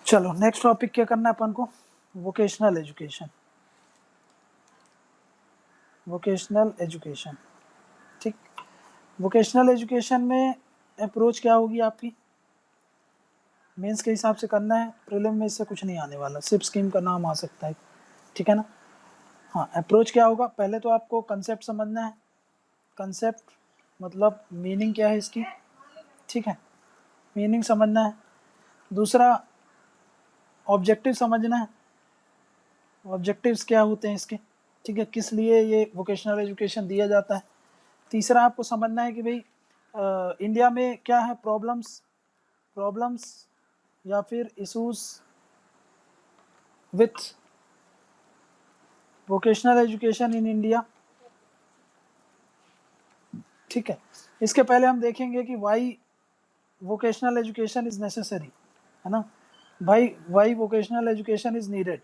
चलो next topic क्या करना है अपन को, वोकेशनल एजुकेशन। वोकेशनल एजुकेशन, ठीक। वोकेशनल एजुकेशन में अप्रोच क्या होगी आपकी, मेंस के हिसाब से करना है, प्रीलिम में इससे कुछ नहीं आने वाला, सिर्फ स्कीम का नाम आ सकता है, ठीक है ना। हाँ, अप्रोच क्या होगा, पहले तो आपको कंसेप्ट समझना है। कंसेप्ट मतलब मीनिंग क्या है इसकी, ठीक है, मीनिंग समझना है। दूसरा ऑब्जेक्टिव समझना है, ऑब्जेक्टिव्स क्या होते हैं इसके, ठीक है, किस लिए ये वोकेशनल एजुकेशन दिया जाता है। तीसरा आपको समझना है कि भाई इंडिया में क्या है प्रॉब्लम्स या फिर issues with vocational education in India, ठीक है। इसके पहले हम देखेंगे कि why vocational education is necessary, है ना, भाई why vocational education is needed,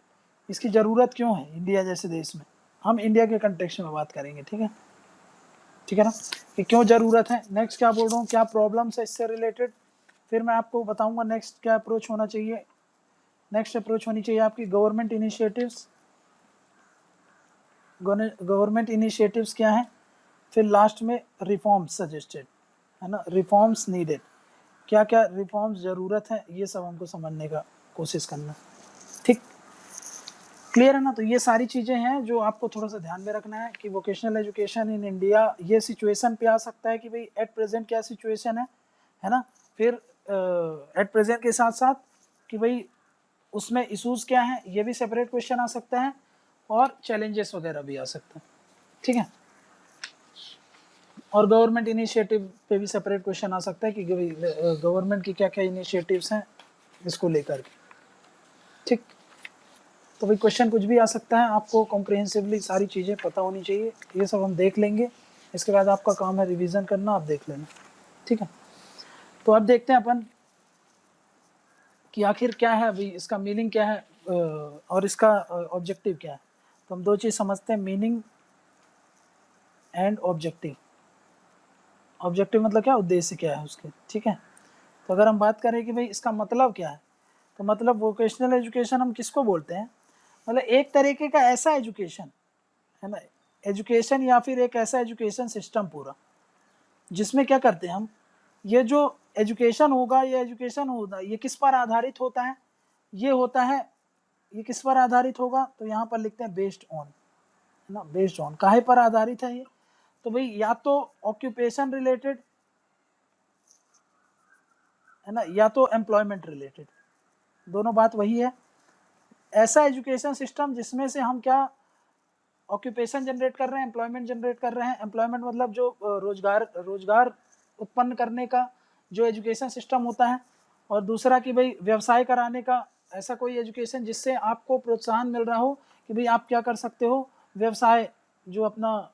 इसकी ज़रूरत क्यों है इंडिया जैसे देश में, हम इंडिया के कंटेक्स्ट में बात करेंगे, ठीक है, ठीक है ना, कि क्यों ज़रूरत है। नेक्स्ट क्या बोल रहा हूँ, क्या प्रॉब्लम्स है इससे रिलेटेड, फिर मैं आपको बताऊंगा नेक्स्ट क्या अप्रोच होना चाहिए। नेक्स्ट अप्रोच होनी चाहिए आपकी गवर्नमेंट इनिशिएटिव्स, गवर्नमेंट इनिशिएटिव्स क्या हैं, फिर लास्ट में रिफॉर्म्स सजेस्टेड, है ना, रिफॉर्म्स नीडेड, क्या क्या रिफॉर्म्स ज़रूरत है, ये सब हमको समझने का कोशिश करना, ठीक, क्लियर है ना। तो ये सारी चीज़ें हैं जो आपको थोड़ा सा ध्यान में रखना है कि वोकेशनल एजुकेशन इन इंडिया ये सिचुएशन पे आ सकता है कि भाई एट प्रेजेंट क्या सिचुएशन है ना, फिर एट प्रेजेंट के साथ साथ कि भाई उसमें इश्यूज़ क्या हैं, ये भी सेपरेट क्वेश्चन आ सकता है, और चैलेंजेस वगैरह भी आ सकते हैं, ठीक है। और गवर्नमेंट इनिशिएटिव पे भी सेपरेट क्वेश्चन आ सकता है कि गवर्नमेंट की क्या क्या इनिशिएटिव्स हैं इसको लेकर के, ठीक। तो भाई क्वेश्चन कुछ भी आ सकता है, आपको कॉम्प्रिहेंसिवली सारी चीज़ें पता होनी चाहिए, ये सब हम देख लेंगे। इसके बाद आपका काम है रिवीजन करना, आप देख लेना, ठीक है। तो अब देखते हैं अपन कि आखिर क्या है अभी इसका मीनिंग क्या है और इसका ऑब्जेक्टिव क्या है। तो हम दो चीज़ समझते हैं, मीनिंग एंड ऑब्जेक्टिव। ऑब्जेक्टिव मतलब क्या, उद्देश्य क्या है उसके, ठीक है। तो अगर हम बात करें कि भाई इसका मतलब क्या है, तो मतलब वोकेशनल एजुकेशन हम किसको बोलते हैं, मतलब एक तरीके का ऐसा एजुकेशन, है ना, एजुकेशन या फिर एक ऐसा एजुकेशन सिस्टम पूरा जिसमें क्या करते हैं हम, ये जो एजुकेशन होगा, ये एजुकेशन होगा, ये किस पर आधारित होता है, ये होता है, ये किस पर आधारित होगा, तो यहाँ पर लिखते हैं बेस्ड ऑन, है ना, बेस्ड ऑन, काहे पर आधारित है ये, तो भाई या तो ऑक्यूपेशन रिलेटेड, है ना, या तो एम्प्लॉयमेंट रिलेटेड, दोनों बात वही है। ऐसा एजुकेशन सिस्टम जिसमें से हम क्या ऑक्यूपेशन जनरेट कर रहे हैं, एम्प्लॉयमेंट जनरेट कर रहे हैं। एम्प्लॉयमेंट मतलब जो रोजगार उत्पन्न करने का जो एजुकेशन सिस्टम होता है, और दूसरा कि भाई व्यवसाय कराने का ऐसा कोई एजुकेशन जिससे आपको प्रोत्साहन मिल रहा हो कि भाई आप क्या कर सकते हो, व्यवसाय जो अपना,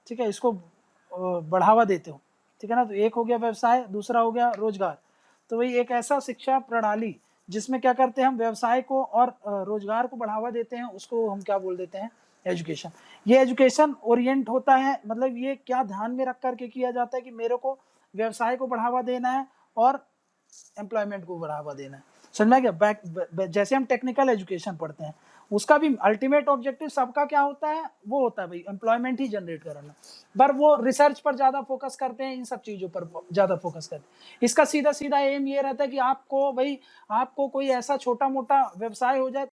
ठीक है, इसको बढ़ावा देते हो, ठीक है ना। तो एक हो गया व्यवसाय, दूसरा हो गया रोजगार। तो वही एक ऐसा शिक्षा प्रणाली जिसमें क्या करते हैं हम व्यवसाय को और रोजगार को बढ़ावा देते हैं, उसको हम क्या बोल देते हैं, एजुकेशन। ये एजुकेशन ओरिएंट होता है, मतलब ये क्या ध्यान में रख करके किया जाता है कि मेरे को व्यवसाय को बढ़ावा देना है और एम्प्लॉयमेंट को बढ़ावा देना है। समझ में गया। जैसे हम टेक्निकल एजुकेशन पढ़ते हैं, उसका भी अल्टीमेट ऑब्जेक्टिव सबका क्या होता है, वो होता है भाई एम्प्लॉयमेंट ही जनरेट कराना, पर वो रिसर्च पर ज़्यादा फोकस करते हैं, इन सब चीज़ों पर ज़्यादा फोकस करते हैं। इसका सीधा सीधा एम ये रहता है कि आपको भाई, आपको कोई ऐसा छोटा मोटा व्यवसाय हो जाए,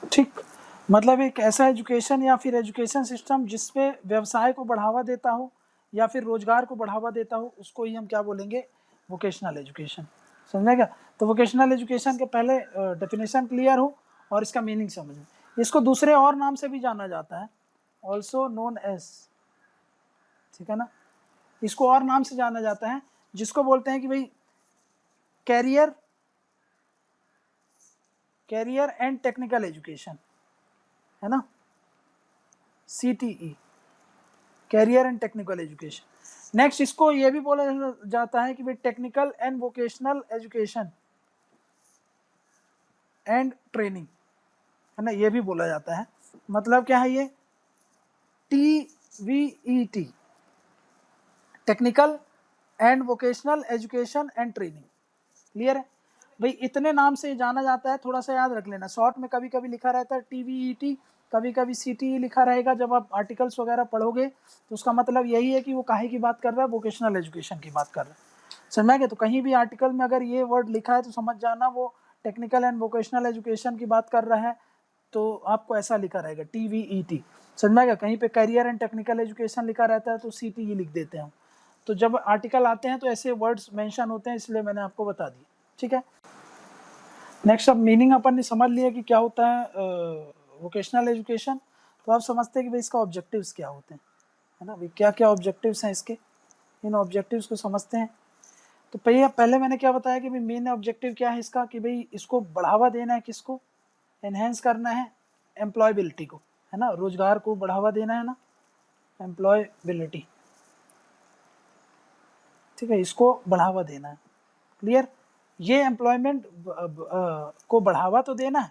ठीक, मतलब एक ऐसा एजुकेशन या फिर एजुकेशन सिस्टम जिसपे व्यवसाय को बढ़ावा देता हो या फिर रोजगार को बढ़ावा देता हो, उसको ही हम क्या बोलेंगे, वोकेशनल एजुकेशन। समझेगा। तो वोकेशनल एजुकेशन के पहले डेफिनेशन क्लियर हो और इसका मीनिंग समझें। इसको दूसरे और नाम से भी जाना जाता है, ऑल्सो नोन एज, ठीक है ना, इसको और नाम से जाना जाता है जिसको बोलते हैं कि भाई कैरियर एंड टेक्निकल एजुकेशन, है ना, CTE, career and technical education. Next इसको ये भी बोला जाता है कि भाई technical and vocational education and training, है ना, ये भी बोला जाता है। मतलब क्या है ये, TVET, technical and vocational education and training. Clear है भाई, इतने नाम से जाना जाता है, थोड़ा सा याद रख लेना। शॉर्ट में कभी कभी लिखा रहता है TVET, कभी कभी CTE लिखा रहेगा। जब आप आर्टिकल्स वगैरह पढ़ोगे तो उसका मतलब यही है कि वो काहे की बात कर रहा है, वोकेशनल एजुकेशन की बात कर रहा है। समझ में आ गया? तो कहीं भी आर्टिकल में अगर ये वर्ड लिखा है तो समझ जाना वो टेक्निकल एंड वोकेशनल एजुकेशन की बात कर रहा है, तो आपको ऐसा लिखा रहेगा TVET। समझ में आ गया? कहीं पे करियर एंड टेक्निकल एजुकेशन लिखा रहता है तो CTE लिख देते हैं। तो जब आर्टिकल आते हैं तो ऐसे वर्ड्स मेंशन होते हैं, इसलिए मैंने आपको बता दिया। ठीक है, नेक्स्ट अब मीनिंग अपन ने समझ लिया कि क्या होता है वोकेशनल एजुकेशन। तो आप समझते हैं कि भाई इसका ऑब्जेक्टिव्स क्या होते हैं, है ना भाई, क्या क्या ऑब्जेक्टिव्स हैं इसके, इन ऑब्जेक्टिव्स को समझते हैं। तो पहले मैंने क्या बताया कि भाई मेन ऑब्जेक्टिव क्या है इसका, कि भाई इसको बढ़ावा देना है, किसको एनहेंस करना है, एम्प्लॉयबिलिटी को, है ना, रोजगार को बढ़ावा देना है ना, एम्प्लॉयबिलिटी। ठीक है, इसको बढ़ावा देना है। क्लियर? ये एम्प्लॉयमेंट को बढ़ावा तो देना है,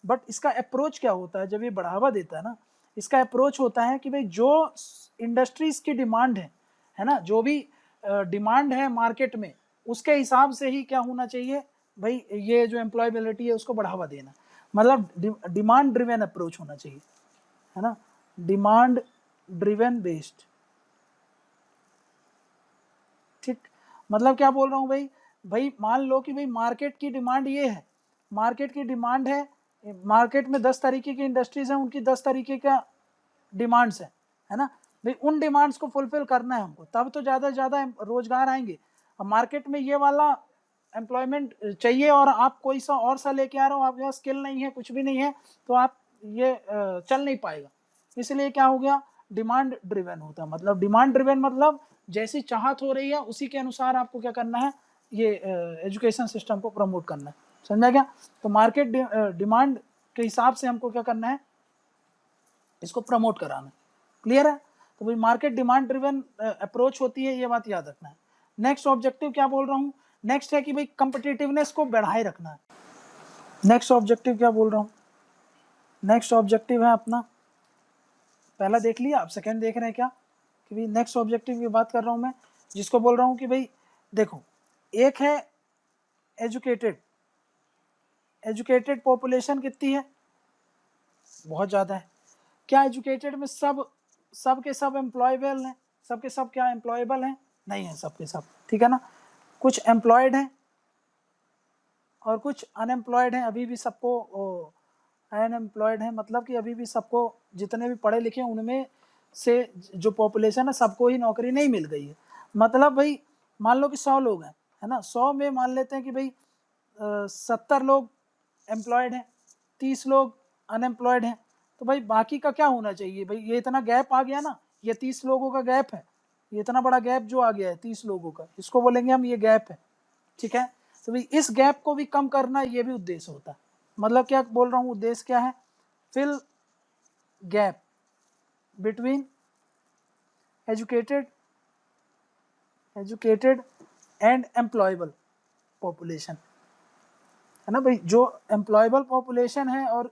बट इसका अप्रोच क्या होता है जब ये बढ़ावा देता है ना, इसका अप्रोच होता है कि भाई जो इंडस्ट्रीज की डिमांड है ना, जो भी डिमांड है मार्केट में, उसके हिसाब से ही क्या होना चाहिए भाई, ये जो एम्प्लॉयबिलिटी है उसको बढ़ावा देना, मतलब डिमांड ड्रिवन अप्रोच होना चाहिए, है ना, डिमांड ड्रिवन बेस्ड। ठीक, मतलब क्या बोल रहा हूँ भाई, भाई मान लो कि भाई मार्केट की डिमांड ये है, मार्केट की डिमांड है, मार्केट में 10 तरीके की इंडस्ट्रीज हैं, उनकी 10 तरीके का डिमांड्स है ना भाई, उन डिमांड्स को फुलफिल करना है हमको, तब तो ज़्यादा से ज़्यादा रोजगार आएंगे। अब मार्केट में ये वाला एम्प्लॉयमेंट चाहिए और आप कोई सा और सा लेके आ रहे हो, आपके पास स्किल नहीं है, कुछ भी नहीं है, तो आप ये चल नहीं पाएगा। इसलिए क्या हो गया, डिमांड ड्रिवन होता है। मतलब डिमांड ड्रिवन मतलब जैसी चाहत हो रही है उसी के अनुसार आपको क्या करना है, ये एजुकेशन सिस्टम को प्रमोट करना है। समझा क्या? तो मार्केट डिमांड के हिसाब से हमको क्या करना है, इसको प्रमोट कराना। क्लियर है? तो भाई मार्केट डिमांड ड्रिवन अप्रोच होती है, ये बात याद रखना है। नेक्स्ट ऑब्जेक्टिव क्या बोल रहा हूँ, नेक्स्ट है कि भाई कंपिटिटिवनेस को बढ़ाए रखना है। नेक्स्ट ऑब्जेक्टिव क्या बोल रहा हूँ, नेक्स्ट ऑब्जेक्टिव है अपना, पहला देख लिया, आप सेकंड देख रहे हैं क्या, कि भाई नेक्स्ट ऑब्जेक्टिव की बात कर रहा हूँ मैं, जिसको बोल रहा हूँ कि भाई देखो, एक है एजुकेटेड, एजुकेटेड पॉपुलेशन कितनी है, बहुत ज़्यादा है। क्या एजुकेटेड में सब के सब एम्प्लॉयबल हैं, सब के सब क्या एम्प्लॉयबल हैं, नहीं है सब के सब, ठीक है ना, कुछ एम्प्लॉयड हैं और कुछ अनएम्प्लॉयड हैं, अभी भी सबको अनएम्प्लॉयड हैं, मतलब कि अभी भी सबको, जितने भी पढ़े लिखे हैं उनमें से जो पॉपुलेशन है सबको ही नौकरी नहीं मिल गई है। मतलब भाई मान लो कि 100 लोग हैं, है ना, 100 में मान लेते हैं कि भाई 70 लोग एम्प्लॉयड हैं, 30 लोग अनएम्प्लॉयड हैं, तो भाई बाकी का क्या होना चाहिए भाई, ये इतना गैप आ गया ना, ये 30 लोगों का गैप है, ये इतना बड़ा गैप जो आ गया है 30 लोगों का, इसको बोलेंगे हम ये गैप है। ठीक है, तो भाई इस गैप को भी कम करना ये भी उद्देश्य होता है। मतलब क्या बोल रहा हूँ, उद्देश्य क्या है, fill gap between educated and employable population, है ना भाई, जो एम्प्लॉयबल पॉपुलेशन है और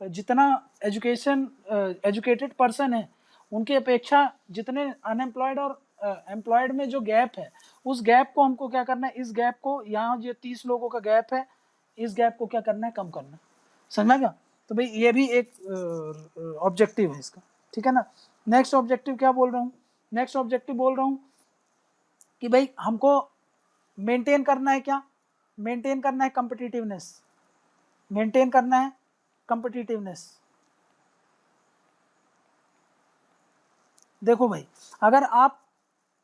जितना एजुकेटेड पर्सन है उनकी अपेक्षा जितने अनएम्प्लॉयड और एम्प्लॉयड में जो गैप है, उस गैप को हमको क्या करना है, इस गैप को, यहाँ जो 30 लोगों का गैप है, इस गैप को क्या करना है, कम करना है। समझ में क्या? तो भाई ये भी एक ऑब्जेक्टिव है इसका। ठीक है ना, नेक्स्ट ऑब्जेक्टिव क्या बोल रहा हूँ, नेक्स्ट ऑब्जेक्टिव बोल रहा हूँ कि भाई हमको मेंटेन करना है, क्या मेंटेन करना है, कम्पिटिटिवनेस, मेंटेन करना है कम्पिटिटिवनेस। देखो भाई, अगर आप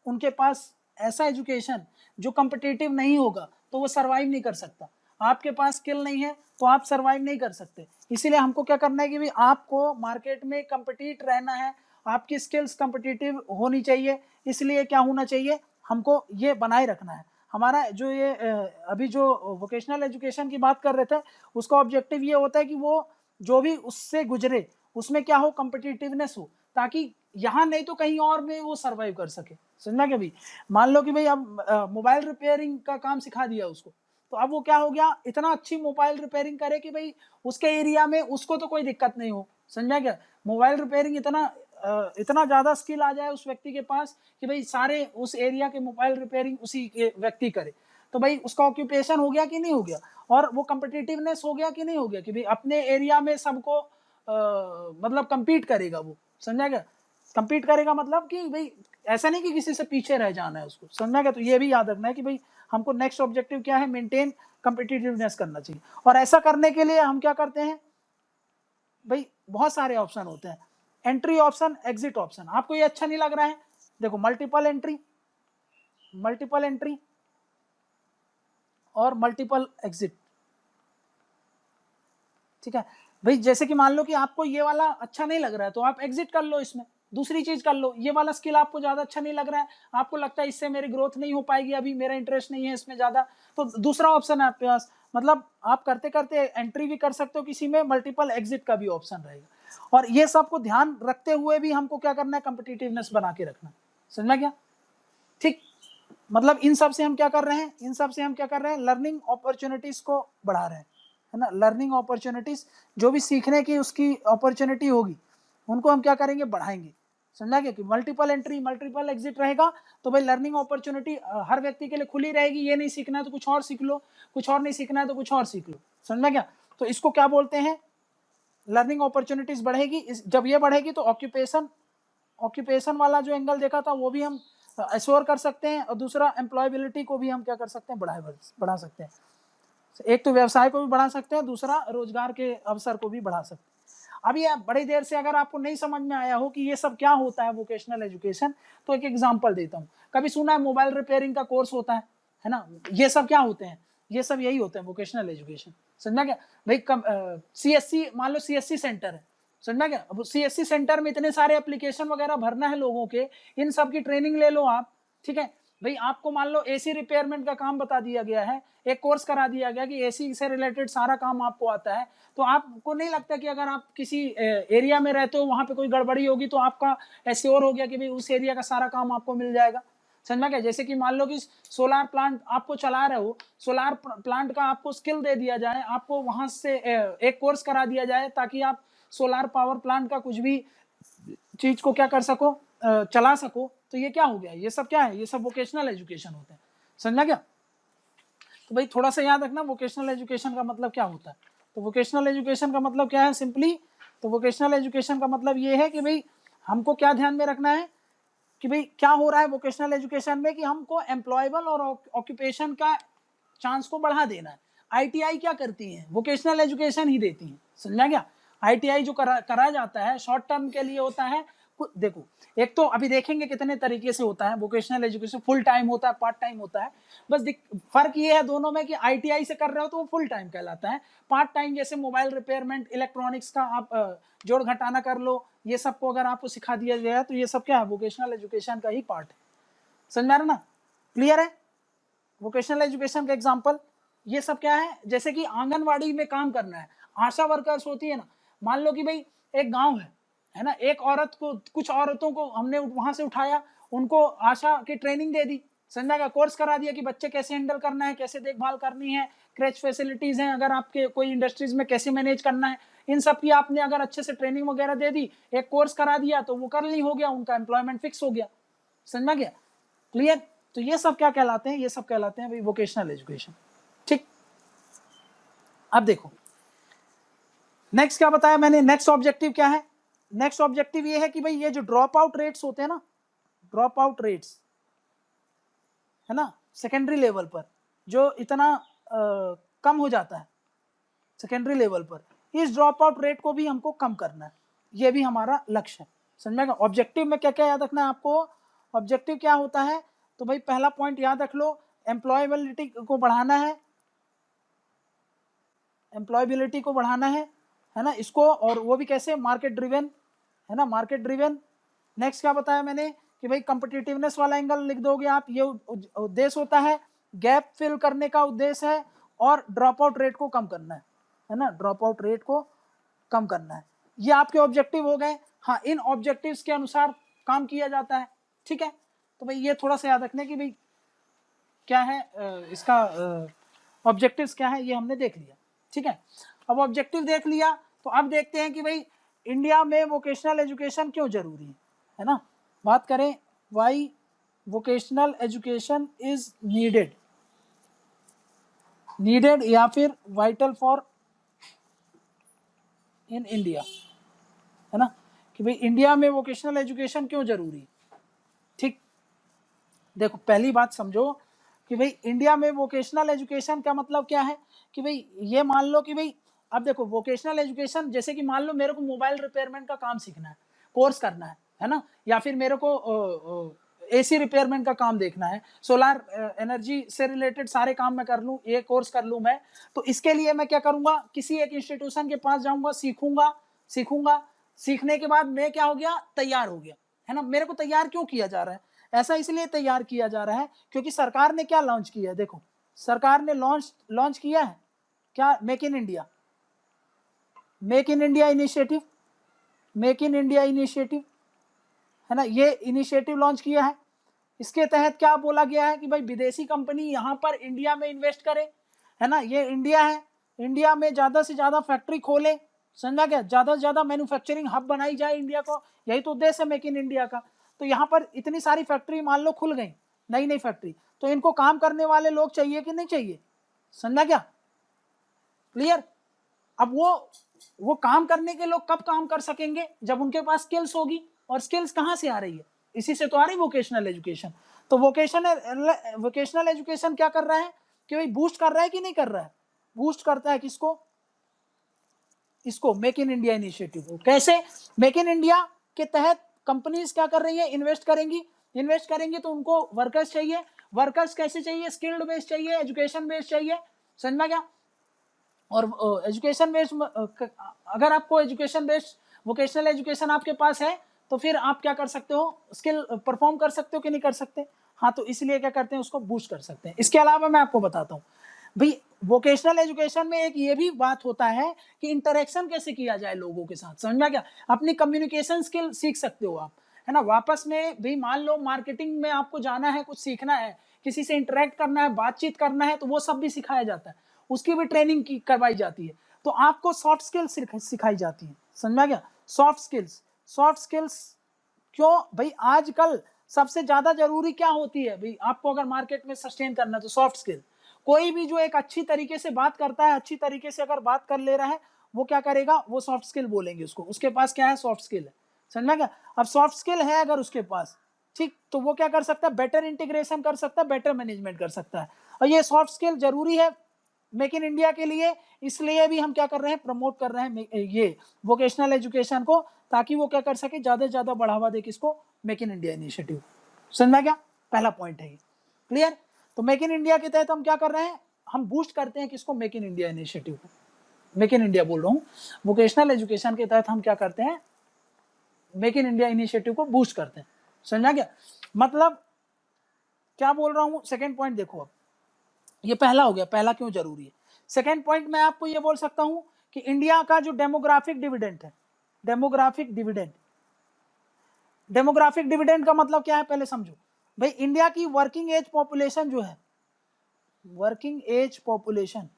उनके पास ऐसा एजुकेशन जो कम्पिटिटिव नहीं होगा तो वो सरवाइव नहीं कर सकता, आपके पास स्किल नहीं है तो आप सरवाइव नहीं कर सकते। इसीलिए हमको क्या करना है कि भाई आपको मार्केट में कम्पिटिट रहना है, आपकी स्किल्स कम्पिटिटिव होनी चाहिए। इसलिए क्या होना चाहिए, हमको ये बनाए रखना है। हमारा जो ये अभी जो वोकेशनल एजुकेशन की बात कर रहे थे, उसका ऑब्जेक्टिव ये होता है कि वो जो भी उससे गुजरे उसमें क्या हो, कम्पिटिटिवनेस हो, ताकि यहाँ नहीं तो कहीं और में वो सर्वाइव कर सके। समझना क्या भाई, मान लो कि भाई अब मोबाइल रिपेयरिंग का काम सिखा दिया उसको, तो अब वो क्या हो गया, इतना अच्छी मोबाइल रिपेयरिंग करे कि भाई उसके एरिया में उसको तो कोई दिक्कत नहीं हो। समझा क्या, मोबाइल रिपेयरिंग इतना इतना ज़्यादा स्किल आ जाए उस व्यक्ति के पास कि भाई सारे उस एरिया के मोबाइल रिपेयरिंग उसी के व्यक्ति करे, तो भाई उसका ऑक्यूपेशन हो गया कि नहीं हो गया, और वो कम्पिटिटिवनेस हो गया कि नहीं हो गया, कि भाई अपने एरिया में सबको मतलब कम्पीट करेगा वो, समझा गया। कम्पीट करेगा मतलब कि भाई ऐसा नहीं कि किसी से पीछे रह जाना है उसको, समझा गया। तो ये भी याद रखना है कि भाई हमको नेक्स्ट ऑब्जेक्टिव क्या है, मेंटेन कम्पिटिटिवनेस करना चाहिए। और ऐसा करने के लिए हम क्या करते हैं भाई, बहुत सारे ऑप्शन होते हैं, एंट्री ऑप्शन, एग्जिट ऑप्शन। आपको ये अच्छा नहीं लग रहा है, देखो मल्टीपल एंट्री, मल्टीपल एंट्री और मल्टीपल एग्जिट, ठीक है भाई। जैसे कि मान लो कि आपको ये वाला अच्छा नहीं लग रहा है तो आप एग्जिट कर लो, इसमें दूसरी चीज कर लो। ये वाला स्किल आपको ज्यादा अच्छा नहीं लग रहा है, आपको लगता है इससे मेरी ग्रोथ नहीं हो पाएगी, अभी मेरा इंटरेस्ट नहीं है इसमें ज्यादा, तो दूसरा ऑप्शन है आपके पास। मतलब आप करते करते एंट्री भी कर सकते हो किसी में, मल्टीपल एग्जिट का भी ऑप्शन रहेगा। और ये सब को ध्यान रखते हुए भी हमको क्या करना है, कम्पिटिटिवनेस बना के रखना, समझना क्या, ठीक। मतलब इन सब से हम क्या कर रहे हैं, इन सब से हम क्या कर रहे हैं, लर्निंग अपॉर्चुनिटीज को बढ़ा रहे हैं, है ना। लर्निंग अपॉर्चुनिटीज, जो भी सीखने की उसकी अपॉर्चुनिटी होगी उनको हम क्या करेंगे, बढ़ाएंगे, समझा गया। कि मल्टीपल एंट्री मल्टीपल एग्जिट रहेगा तो भाई लर्निंग अपॉर्चुनिटी हर व्यक्ति के लिए खुली रहेगी। ये नहीं सीखना है तो कुछ और सीख लो, कुछ और नहीं सीखना है तो कुछ और सीख लो, समझा क्या। तो इसको क्या बोलते हैं, लर्निंग अपॉर्चुनिटीज बढ़ेगी। जब ये बढ़ेगी तो ऑक्यूपेशन वाला जो एंगल देखा था वो भी हम एश्योर कर सकते हैं, और दूसरा एम्प्लॉयबिलिटी को भी हम क्या कर सकते हैं, बढ़ा सकते हैं। एक तो व्यवसाय को भी बढ़ा सकते हैं, दूसरा रोजगार के अवसर को भी बढ़ा सकते हैं। अब ये बड़ी देर से अगर आपको नहीं समझ में आया हो कि ये सब क्या होता है वोकेशनल एजुकेशन, तो एक एग्जांपल देता हूँ। कभी सुना है मोबाइल रिपेयरिंग का कोर्स होता है ना। ये सब क्या होते हैं, ये सब यही होते हैं वोकेशनल एजुकेशन, समझना क्या भाई। सीएससी, मान लो सीएससी सेंटर है, समझना क्या। अब सीएससी सेंटर में इतने सारे एप्लीकेशन वगैरह भरना है लोगों के, इन सब की ट्रेनिंग ले लो आप, ठीक है भाई। आपको मान लो एसी रिपेयरमेंट का काम बता दिया गया है, एक कोर्स करा दिया गया कि एसी से रिलेटेड सारा काम आपको आता है, तो आपको नहीं लगता कि अगर आप किसी एरिया में रहते हो वहां पे कोई गड़बड़ी होगी तो आपका एश्योर हो गया कि भाई उस एरिया का सारा काम आपको मिल जाएगा, समझा क्या। जैसे कि मान लो कि सोलार प्लांट आपको चला रहे हो, सोलार प्लांट का आपको स्किल दे दिया जाए, आपको वहां से एक कोर्स करा दिया जाए ताकि आप सोलार पावर प्लांट का कुछ भी चीज को क्या कर सको, चला सको, तो ये क्या हो गया, ये सब क्या है, ये सब वोकेशनल एजुकेशन होते हैं, समझा क्या। तो भाई थोड़ा सा याद रखना वोकेशनल एजुकेशन का मतलब क्या होता है। तो वोकेशनल एजुकेशन का मतलब क्या है सिंपली, तो वोकेशनल एजुकेशन का मतलब ये है कि भाई हमको क्या ध्यान में रखना है कि भाई क्या हो रहा है वोकेशनल एजुकेशन में, कि हमको एम्प्लॉयबल और ऑक्यूपेशन का चांस को बढ़ा देना है। आईटीआई क्या करती है, वोकेशनल एजुकेशन ही देती है, समझा क्या। आईटीआई जो करा जाता है शॉर्ट टर्म के लिए होता है। देखो एक तो अभी देखेंगे कितने तरीके से होता है वोकेशनल एजुकेशन, फुल टाइम होता है, पार्ट टाइम होता है। बस फर्क ये है दोनों में कि आईटीआई से कर रहे हो तो वो फुल टाइम कहलाता है, पार्ट टाइम जैसे मोबाइल रिपेयरमेंट, इलेक्ट्रॉनिक्स का आप जोड़ घटाना कर लो, ये सबको अगर आपको सिखा दिया गया तो ये सब क्या है, वोकेशनल एजुकेशन का ही पार्ट है, समझ में आ रहा ना, क्लियर है। वोकेशनल एजुकेशन का एग्जाम्पल ये सब क्या है, जैसे कि आंगनवाड़ी में काम करना है, आशा वर्कर्स होती है ना। मान लो कि भाई एक गांव है ना, एक औरत को, कुछ औरतों को हमने वहां से उठाया, उनको आशा की ट्रेनिंग दे दी, संध्या का कोर्स करा दिया कि बच्चे कैसे हैंडल करना है, कैसे देखभाल करनी है, क्रेच फैसिलिटीज हैं अगर आपके कोई इंडस्ट्रीज में कैसे मैनेज करना है, इन सब की आपने अगर अच्छे से ट्रेनिंग वगैरह दे दी, एक कोर्स करा दिया, तो वो कर ली, हो गया, उनका एम्प्लॉयमेंट फिक्स हो गया, समझ में गया, क्लियर। तो ये सब क्या कहलाते हैं, ये सब कहलाते हैं भाई वोकेशनल एजुकेशन, ठीक। अब देखो नेक्स्ट क्या बताया मैंने, नेक्स्ट ऑब्जेक्टिव क्या है, नेक्स्ट ऑब्जेक्टिव ये है कि भाई ये जो ड्रॉप आउट रेट्स होते हैं ना, ड्रॉप आउट रेट्स है ना, सेकेंडरी लेवल पर जो इतना कम हो जाता है सेकेंडरी लेवल पर, इस ड्रॉप आउट रेट को भी हमको कम करना है, ये भी हमारा लक्ष्य है, समझ में। ऑब्जेक्टिव में क्या क्या याद रखना है आपको, ऑब्जेक्टिव क्या होता है, तो भाई पहला पॉइंट याद रख लो, एम्प्लॉयबिलिटी को बढ़ाना है, एम्प्लॉयबिलिटी को बढ़ाना है ना इसको, और वो भी कैसे, मार्केट ड्रिवन, है ना, मार्केट ड्रिवन। नेक्स्ट क्या बताया मैंने कि भाई कम्पिटिटिवनेस वाला एंगल लिख दोगे आप, ये उद्देश्य होता है, गैप फिल करने का उद्देश्य है, और ड्रॉप आउट रेट को कम करना है ना, ड्रॉप आउट रेट को कम करना है, ये आपके ऑब्जेक्टिव हो गए। हाँ, इन ऑब्जेक्टिव्स के अनुसार काम किया जाता है, ठीक है। तो भाई ये थोड़ा सा याद रखने की भाई क्या है इसका ऑब्जेक्टिव्स क्या है, ये हमने देख लिया, ठीक है। अब ऑब्जेक्टिव देख लिया तो अब देखते हैं कि भाई इंडिया में वोकेशनल एजुकेशन क्यों जरूरी है ना, बात करें why vocational education is needed या फिर वाइटल फॉर इन इंडिया, है ना, कि भाई इंडिया में वोकेशनल एजुकेशन क्यों जरूरी है। ठीक, देखो पहली बात समझो कि भाई इंडिया में वोकेशनल एजुकेशन का मतलब क्या है कि भाई ये मान लो कि भाई अब देखो वोकेशनल एजुकेशन जैसे कि मान लो मेरे को मोबाइल रिपेयरमेंट का काम सीखना है, कोर्स करना है ना, या फिर मेरे को एसी रिपेयरमेंट का काम देखना है, सोलार एनर्जी से रिलेटेड सारे काम मैं कर लूँ, ये कोर्स कर लूँ मैं, तो इसके लिए मैं क्या करूँगा, किसी एक इंस्टीट्यूशन के पास जाऊँगा, सीखूंगा, सीखने के बाद मैं क्या हो गया, तैयार हो गया, है ना। मेरे को तैयार क्यों किया जा रहा है, ऐसा इसलिए तैयार किया जा रहा है क्योंकि सरकार ने क्या लॉन्च किया है, देखो सरकार ने लॉन्च किया है क्या, make in India initiative, make in India initiative, है ना, ये इनिशिएटिव लॉन्च किया है। इसके तहत क्या बोला गया है कि भाई विदेशी कंपनी यहाँ पर इंडिया में इन्वेस्ट करे, है ना, ये इंडिया है, इंडिया में ज्यादा से ज्यादा फैक्ट्री खोले, समझा क्या, ज्यादा से ज्यादा मैन्युफैक्चरिंग हब बनाई जाए इंडिया को, यही तो उद्देश्य है मेक इन इंडिया का। तो यहाँ पर इतनी सारी फैक्ट्री मान लो खुल गई, नई नई फैक्ट्री, तो इनको काम करने वाले लोग चाहिए कि नहीं चाहिए, समझा क्या, क्लियर। अब वो काम करने के लोग कब काम कर सकेंगे, जब उनके पास स्किल्स होगी, और स्किल्स कहाँ से आ रही है, इसी से तो आ रही वोकेशनल एजुकेशन। तो वोकेशनल एजुकेशन क्या कर रहा है कि भाई बूस्ट कर रहा है कि नहीं कर रहा है, बूस्ट करता है किसको, इसको मेक इन इंडिया इनिशिएटिव को। कैसे, मेक इन इंडिया के तहत कंपनीज क्या कर रही है, इन्वेस्ट करेंगी तो उनको वर्कर्स चाहिए, वर्कर्स कैसे चाहिए, स्किल्ड बेस्ड चाहिए, एजुकेशन बेस्ड चाहिए, समझ में क्या। और एजुकेशन बेस्ड, अगर आपको एजुकेशन बेस्ड वोकेशनल एजुकेशन आपके पास है तो फिर आप क्या कर सकते हो, स्किल परफॉर्म कर सकते हो कि नहीं कर सकते, हाँ, तो इसलिए क्या करते हैं, उसको बूस्ट कर सकते हैं। इसके अलावा मैं आपको बताता हूँ भाई वोकेशनल एजुकेशन में एक ये भी बात होता है कि इंटरेक्शन कैसे किया जाए लोगों के साथ, समझ में क्या, अपनी कम्युनिकेशन स्किल सीख सकते हो आप, है ना। वापस में भी मान लो मार्केटिंग में आपको जाना है, कुछ सीखना है, किसी से इंटरेक्ट करना है, बातचीत करना है, तो वो सब भी सिखाया जाता है, उसकी भी ट्रेनिंग की करवाई जाती है। तो आपको सॉफ्ट स्किल्स सिखाई जाती है, समझ में क्या, सॉफ्ट स्किल्स क्यों भाई, आजकल सबसे ज्यादा जरूरी क्या होती है भाई, आपको अगर मार्केट में सस्टेन करना है तो सॉफ्ट स्किल। कोई भी जो एक अच्छी तरीके से बात करता है, अच्छी तरीके से अगर बात कर ले रहा है, वो क्या करेगा, वो सॉफ्ट स्किल बोलेंगे उसको, उसके पास क्या है, सॉफ्ट स्किल है, समझ में क्या। अब सॉफ्ट स्किल है अगर उसके पास, ठीक, तो वो क्या कर सकता है, बेटर इंटीग्रेशन कर सकता है, बेटर मैनेजमेंट कर सकता है। और ये सॉफ्ट स्किल जरूरी है मेक इन इंडिया के लिए, इसलिए भी हम क्या कर रहे हैं, प्रमोट कर रहे हैं ये वोकेशनल एजुकेशन को, ताकि वो क्या कर सके, ज्यादा से ज्यादा बढ़ावा दे किसको, मेक इन इंडिया इनिशिएटिव, समझा क्या, पहला पॉइंट है ये, क्लियर। तो मेक इन इंडिया के तहत हम क्या कर रहे हैं, हम बूस्ट करते हैं किसको, मेक इन इंडिया इनिशिएटिव को, मेक इन इंडिया बोल रहा हूँ, वोकेशनल एजुकेशन के तहत हम क्या करते हैं, मेक इन इंडिया इनिशिएटिव को बूस्ट करते हैं, समझा क्या, मतलब क्या बोल रहा हूँ। सेकेंड पॉइंट देखो, अब ये पहला हो गया, पहला क्यों जरूरी है। सेकेंड पॉइंट मैं आपको ये बोल सकता हूं कि इंडिया का जो डेमोग्राफिक डिविडेंड है, डेमोग्राफिक डिविडेंड का मतलब क्या है, पहले समझो भाई। इंडिया की वर्किंग एज पॉपुलेशन जो है, वर्किंग एज पॉपुलेशन,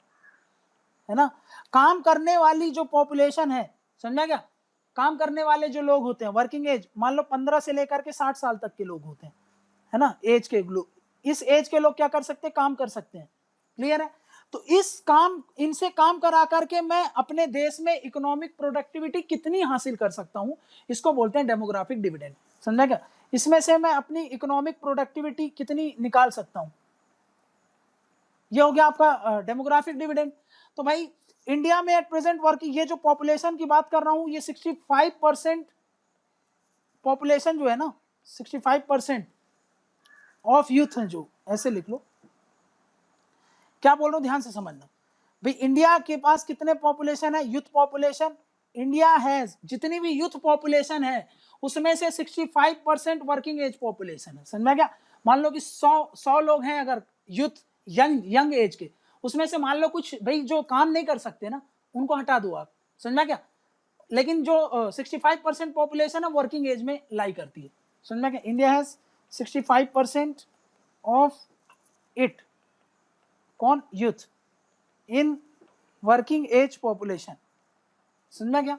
है ना, काम करने वाली जो पॉपुलेशन है, समझा क्या, काम करने वाले जो लोग होते हैं, वर्किंग एज मान लो 15 से लेकर के 60 साल तक के लोग होते हैं, है ना, एज के लोग, इस एज के लोग क्या कर सकते हैं, काम कर सकते हैं, क्लियर है। तो इनसे काम करा करके मैं अपने देश में इकोनॉमिक प्रोडक्टिविटी कितनी हासिल कर सकता हूं, इसको बोलते हैं डेमोग्राफिक डिविडेंड, समझा क्या। इसमें से मैं अपनी इकोनॉमिक प्रोडक्टिविटी कितनी निकाल सकता हूं, ये हो गया आपका डेमोग्राफिक डिविडेंड। तो भाई इंडिया में एट प्रेजेंट वर्किंग, ये जो पॉपुलेशन की बात कर रहा हूं, ये 65% पॉपुलेशन जो है ना, 65% ऑफ यूथ है, जो ऐसे लिख लो, क्या बोल रहा हूं ध्यान से समझना भाई। इंडिया के पास कितने पॉपुलेशन है, यूथ पॉपुलेशन, इंडिया हैज जितनी भी यूथ पॉपुलेशन है उसमें से 65% वर्किंग एज पॉपुलेशन है, समझ में क्या। मान लो कि 100 लोग हैं अगर यूथ, यंग एज के, उसमें से मान लो कुछ भाई जो काम नहीं कर सकते ना, उनको हटा दो आप, समझ में क्या। लेकिन जो 65% पॉपुलेशन है वर्किंग एज में लाई करती है, समझ में क्या। इंडिया हैज 65% ऑफ इट, कौन, youth in working age population, समझ में क्या।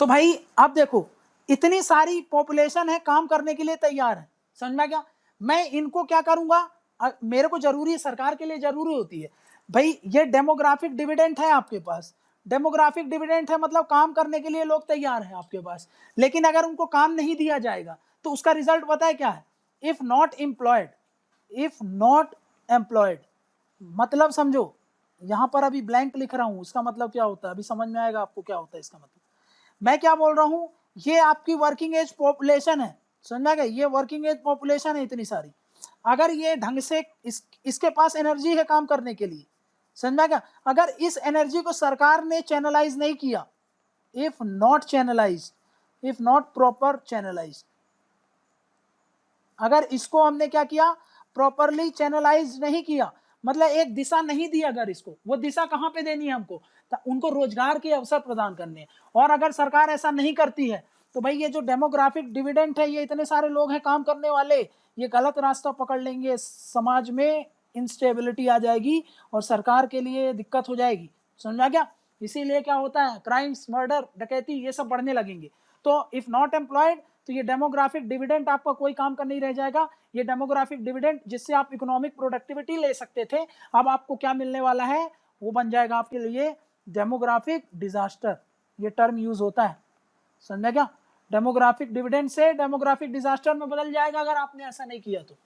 तो भाई अब देखो, इतनी सारी पॉपुलेशन है, काम करने के लिए तैयार है, समझ में क्या, मैं इनको क्या करूंगा, मेरे को जरूरी है, सरकार के लिए जरूरी होती है भाई, ये डेमोग्राफिक डिविडेंड है आपके पास, डेमोग्राफिक डिविडेंड है मतलब काम करने के लिए लोग तैयार हैं आपके पास, लेकिन अगर उनको काम नहीं दिया जाएगा तो उसका रिजल्ट पता है क्या है, if not employed, if not employed, मतलब समझो, यहां पर अभी ब्लैंक लिख रहा हूं, उसका मतलब क्या होता है, अभी समझ में आएगा आपको क्या होता है इसका मतलब। मैं क्या बोल रहा हूं, ये आपकी वर्किंग एज पॉपुलेशन है, समझ गए, ये वर्किंग एज पॉपुलेशन है इतनी सारी, अगर ये ढंग से इसके पास एनर्जी है काम करने के लिए, समझ गया, अगर इस एनर्जी को सरकार ने चैनलाइज नहीं किया, if not channelise, if not proper channelise, अगर इसको हमने क्या किया, प्रॉपरली चैनलाइज नहीं किया, मतलब एक दिशा नहीं दी, अगर इसको, वो दिशा कहां पे देनी है हमको, तो उनको रोजगार के अवसर प्रदान करने हैं, और अगर सरकार ऐसा नहीं करती है तो भाई ये जो डेमोग्राफिक डिविडेंड है, ये इतने सारे लोग हैं काम करने वाले, ये गलत रास्ता पकड़ लेंगे, समाज में इंस्टेबिलिटी आ जाएगी और सरकार के लिए दिक्कत हो जाएगी, समझा क्या, इसीलिए क्या होता है, क्राइम्स, मर्डर, डकैती, ये सब बढ़ने लगेंगे। तो इफ नॉट एम्प्लॉयड, तो ये डेमोग्राफिक डिविडेंड आपका कोई काम का नहीं रह जाएगा, ये डेमोग्राफिक डिविडेंड जिससे आप इकोनॉमिक प्रोडक्टिविटी ले सकते थे, अब आपको क्या मिलने वाला है, वो बन जाएगा आपके लिए डेमोग्राफिक डिजास्टर, ये टर्म यूज होता है, समझा क्या, डेमोग्राफिक डिविडेंड से डेमोग्राफिक डिजास्टर में बदल जाएगा अगर आपने ऐसा नहीं किया तो,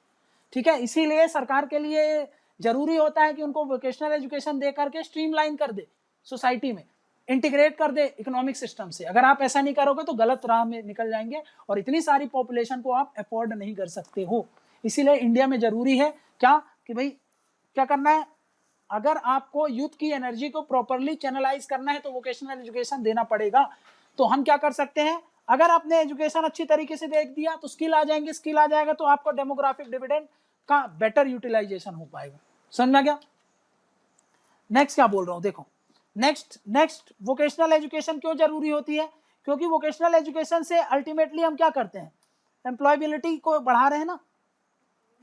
ठीक है। इसीलिए सरकार के लिए जरूरी होता है कि उनको वोकेशनल एजुकेशन दे करके स्ट्रीमलाइन कर दे, सोसाइटी में इंटीग्रेट कर दे इकोनॉमिक सिस्टम से, अगर आप ऐसा नहीं करोगे तो गलत राह में निकल जाएंगे और इतनी सारी पॉपुलेशन को आप अफोर्ड नहीं कर सकते हो। इसीलिए इंडिया में जरूरी है क्या कि भाई क्या करना है, अगर आपको यूथ की एनर्जी को प्रॉपरली चैनलाइज करना है तो वोकेशनल एजुकेशन देना पड़ेगा। तो हम क्या कर सकते हैं, अगर आपने एजुकेशन अच्छी तरीके से देख दिया तो स्किल आ जाएंगे, स्किल आ जाएगा तो आपको डेमोग्राफिक डिविडेंड का बेटर यूटिलाइजेशन हो पाएगा, समझ में गया। नेक्स्ट क्या बोल रहा हूं, देखो नेक्स्ट वोकेशनल एजुकेशन क्यों जरूरी होती है, क्योंकि वोकेशनल एजुकेशन से अल्टीमेटली हम क्या करते हैं, एम्प्लॉयबिलिटी को बढ़ा रहे हैं ना,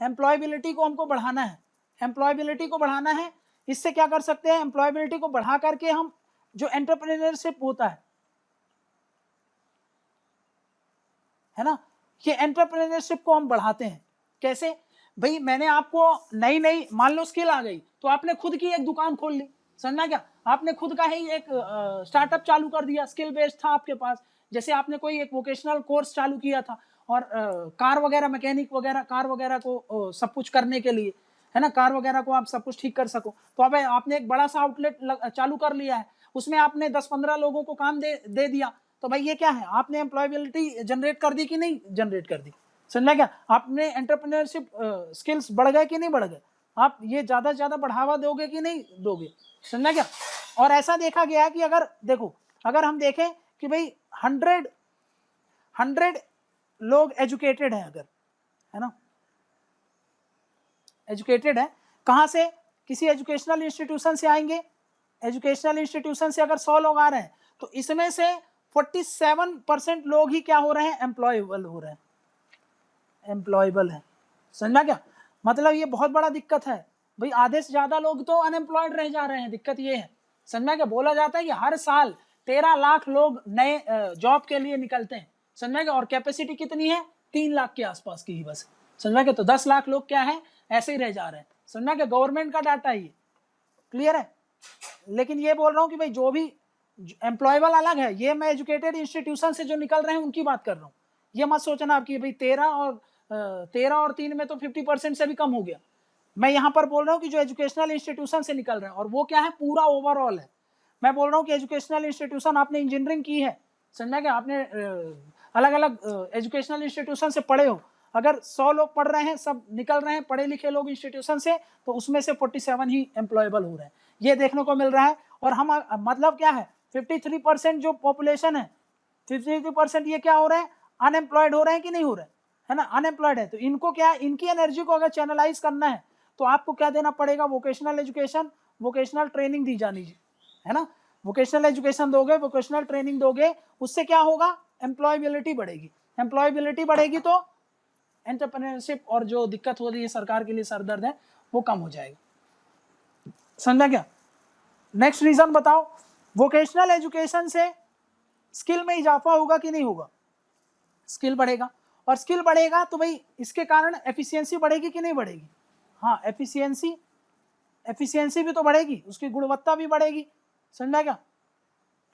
एम्प्लॉयबिलिटी को हमको बढ़ाना है, एम्प्लॉयबिलिटी को बढ़ाना है, इससे क्या कर सकते हैं, एम्प्लॉयबिलिटी को बढ़ा करके हम जो एंटरप्रेन्योरशिप होता है ना, ये एंटरप्रेन्योरशिप को हम बढ़ाते हैं, कैसे भाई, मैंने आपको नई मान लो स्किल आ गई तो आपने खुद की एक दुकान खोल ली, समझना क्या, आपने खुद का ही एक स्टार्टअप चालू कर दिया, स्किल बेस्ड था आपके पास, जैसे आपने कोई एक वोकेशनल कोर्स चालू किया था और कार वगैरह, मैकेनिक वगैरह, कार वगैरह को सब कुछ करने के लिए, है ना, कार वगैरह को आप सब कुछ ठीक कर सको, तो अब आपने एक बड़ा सा आउटलेट चालू कर लिया है, उसमें आपने 10-15 लोगों को काम दे दिया, तो भाई ये क्या है, आपने एम्प्लॉयबिलिटी जनरेट कर दी कि नहीं जनरेट कर दी, समझना क्या, आपने एंटरप्रेन्योरशिप स्किल्स बढ़ गए कि नहीं बढ़ गए, आप ये ज्यादा से ज्यादा बढ़ावा दोगे कि नहीं दोगे, समझना क्या। और ऐसा देखा गया है कि अगर देखो, अगर हम देखें कि भाई 100 लोग एजुकेटेड हैं अगर, है ना, एजुकेटेड है, कहां से, किसी एजुकेशनल इंस्टीट्यूशन से आएंगे, एजुकेशनल इंस्टीट्यूशन से अगर 100 लोग आ रहे हैं तो इसमें से 47% लोग ही क्या हो रहे हैं, एम्प्लॉयबल हो रहे हैं, एम्प्लॉयबल है, समझना क्या, मतलब ये बहुत बड़ा दिक्कत है भाई, आधे से ज्यादा लोग तो अनएम्प्लॉयड रह जा रहे हैं, दिक्कत ये है, समझना क्या, बोला जाता है कि हर साल 13 लाख लोग नए जॉब के लिए निकलते हैं, समझना क्या, और कैपेसिटी कितनी है, 3 लाख के आसपास की ही बस, समझना क्या, तो 10 लाख लोग क्या है, ऐसे ही रह जा रहे हैं, समझना क्या, गवर्नमेंट का डाटा है ये, क्लियर है। लेकिन ये बोल रहा हूँ कि भाई जो भी एम्प्लॉयबल अलग है, ये मैं एजुकेटेड इंस्टीट्यूशन से जो निकल रहे हैं उनकी बात कर रहा हूँ, ये मत सोचना आपकी भाई 13 और 3 में तो 50% से भी कम हो गया, मैं यहाँ पर बोल रहा हूँ कि जो एजुकेशनल इंस्टीट्यूशन से निकल रहे हैं, और वो क्या है, पूरा ओवरऑल है, मैं बोल रहा हूँ कि एजुकेशनल इंस्टीट्यूशन, आपने इंजीनियरिंग की है, समझना क्या, आपने अलग अलग एजुकेशनल इंस्टीट्यूशन से पढ़े हो, अगर 100 लोग पढ़ रहे हैं, सब निकल रहे हैं पढ़े लिखे लोग इंस्टीट्यूशन से, तो उसमें से 47 ही एम्प्लॉयबल हो रहे हैं, ये देखने को मिल रहा है। और हम मतलब क्या है, 53% जो पॉपुलेशन है, 53% ये क्या हो रहे हैं, अनएम्प्लॉयड हो रहे हैं कि नहीं हो रहे हैं, है ना, अनएम्प्लॉयड है, तो इनको क्या, इनकी एनर्जी को अगर चैनलाइज करना है तो आपको क्या देना पड़ेगा, वोकेशनल एजुकेशन, वोकेशनल ट्रेनिंग दी जानी है ना, वोकेशनल एजुकेशन दोगे, वोकेशनल ट्रेनिंग दोगे, उससे क्या होगा, एम्प्लॉयबिलिटी बढ़ेगी, एम्प्लॉयबिलिटी बढ़ेगी तो एंटरप्रेन्योरशिप और जो दिक्कत हो रही है सरकार के लिए सरदर्द है वो कम हो जाएगा, समझा क्या। नेक्स्ट रीजन बताओ, वोकेशनल एजुकेशन से स्किल में इजाफा होगा कि नहीं होगा, स्किल बढ़ेगा, और स्किल बढ़ेगा तो भाई इसके कारण एफिशिएंसी बढ़ेगी कि नहीं बढ़ेगी, हाँ एफिशिएंसी भी तो बढ़ेगी, उसकी गुणवत्ता भी बढ़ेगी, समझा क्या,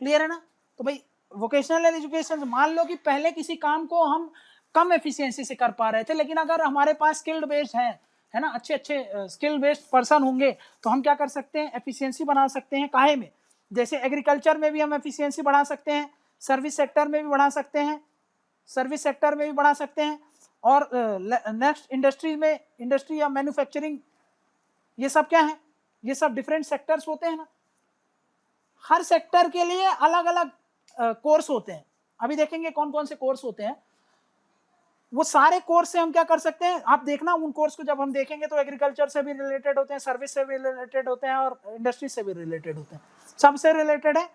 क्लियर है ना। तो भाई वोकेशनल एजुकेशन, मान लो कि पहले किसी काम को हम कम एफिशिएंसी से कर पा रहे थे, लेकिन अगर हमारे पास स्किल्ड बेस्ड है ना, अच्छे अच्छे स्किल बेस्ड पर्सन होंगे तो हम क्या कर सकते हैं, एफिशिएंसी बना सकते हैं, काहे में, जैसे एग्रीकल्चर में भी हम एफिशिएंसी बढ़ा सकते हैं, सर्विस सेक्टर में भी बढ़ा सकते हैं, सर्विस सेक्टर में भी बढ़ा सकते हैं, और नेक्स्ट इंडस्ट्री में, इंडस्ट्री या मैन्युफैक्चरिंग, ये सब क्या है, ये सब डिफरेंट सेक्टर्स होते हैं ना, हर सेक्टर के लिए अलग अलग कोर्स होते हैं। अभी देखेंगे कौन कौन से कोर्स होते हैं, वो सारे कोर्स से हम क्या कर सकते हैं, आप देखना उन कोर्स को जब हम देखेंगे तो एग्रीकल्चर से भी रिलेटेड होते हैं, सर्विस से भी रिलेटेड होते हैं, और इंडस्ट्री से भी रिलेटेड होते हैं, सबसे रिलेटेड है।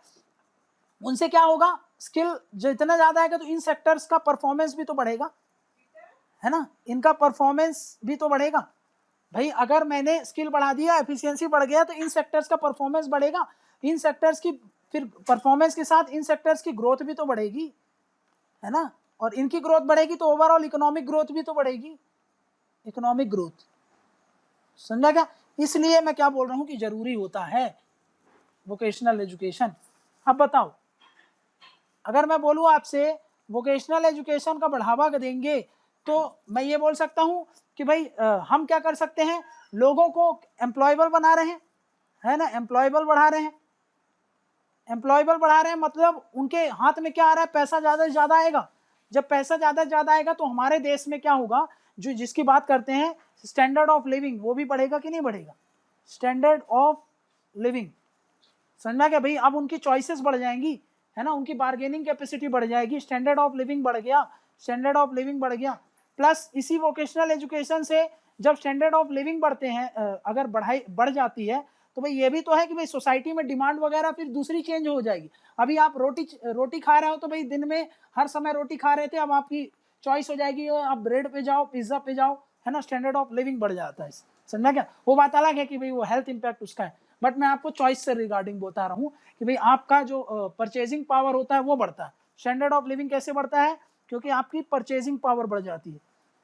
उनसे क्या होगा, स्किल जितना ज्यादा आएगा तो इन सेक्टर्स का परफॉर्मेंस भी तो बढ़ेगा, है ना, इनका परफॉर्मेंस भी तो बढ़ेगा। भाई अगर मैंने स्किल बढ़ा दिया, एफिशिएंसी बढ़ गया, तो इन सेक्टर्स का परफॉर्मेंस बढ़ेगा, इन सेक्टर्स की फिर परफॉर्मेंस के साथ इन सेक्टर्स की ग्रोथ भी तो बढ़ेगी, है ना, और इनकी ग्रोथ बढ़ेगी तो ओवरऑल इकोनॉमिक ग्रोथ भी तो बढ़ेगी, इकोनॉमिक ग्रोथ, समझा क्या। इसलिए मैं क्या बोल रहा हूं कि जरूरी होता है वोकेशनल एजुकेशन। अब बताओ, अगर मैं बोलूं आपसे वोकेशनल एजुकेशन का बढ़ावा देंगे तो मैं ये बोल सकता हूं कि भाई हम क्या कर सकते हैं, लोगों को एम्प्लॉयबल बना रहे हैं, है ना, एम्प्लॉयबल बढ़ा रहे हैं, एम्प्लॉयबल बढ़ा रहे हैं, मतलब उनके हाथ में क्या आ रहा है, पैसा ज्यादा से ज्यादा आएगा। जब पैसा ज्यादा से ज्यादा आएगा तो हमारे देश में क्या होगा, जो जिसकी बात करते हैं स्टैंडर्ड ऑफ लिविंग, वो भी बढ़ेगा कि नहीं बढ़ेगा, स्टैंडर्ड ऑफ लिविंग, समझा क्या भाई। अब उनकी चॉइसेस बढ़ जाएंगी, है ना, उनकी बार्गेनिंग कैपेसिटी बढ़ जाएगी, स्टैंडर्ड ऑफ लिविंग बढ़ गया, स्टैंडर्ड ऑफ लिविंग बढ़ गया। प्लस इसी वोकेशनल एजुकेशन से जब स्टैंडर्ड ऑफ लिविंग बढ़ते हैं, अगर बढ़ जाती है, तो भाई ये भी तो है कि भाई सोसाइटी में डिमांड वगैरह फिर दूसरी चेंज हो जाएगी। अभी आप रोटी खा रहे हो तो भाई दिन में हर समय रोटी खा रहे थे, अब आपकी चॉइस हो जाएगी, आप ब्रेड पे जाओ, पिज्जा पे जाओ, है ना, स्टैंडर्ड ऑफ लिविंग बढ़ जाता है, समझा क्या। वो बात अलग है कि भाई वो हेल्थ इंपैक्ट उसका है, बट मैं आपको चॉइस से रिगार्डिंग बता रहा हूँ कि भाई आपका जो परचेजिंग पावर होता है वो बढ़ता है। स्टैंडर्ड ऑफ लिविंग कैसे बढ़ता है, क्योंकि आपकी परचेजिंग पावर बढ़ जाती है।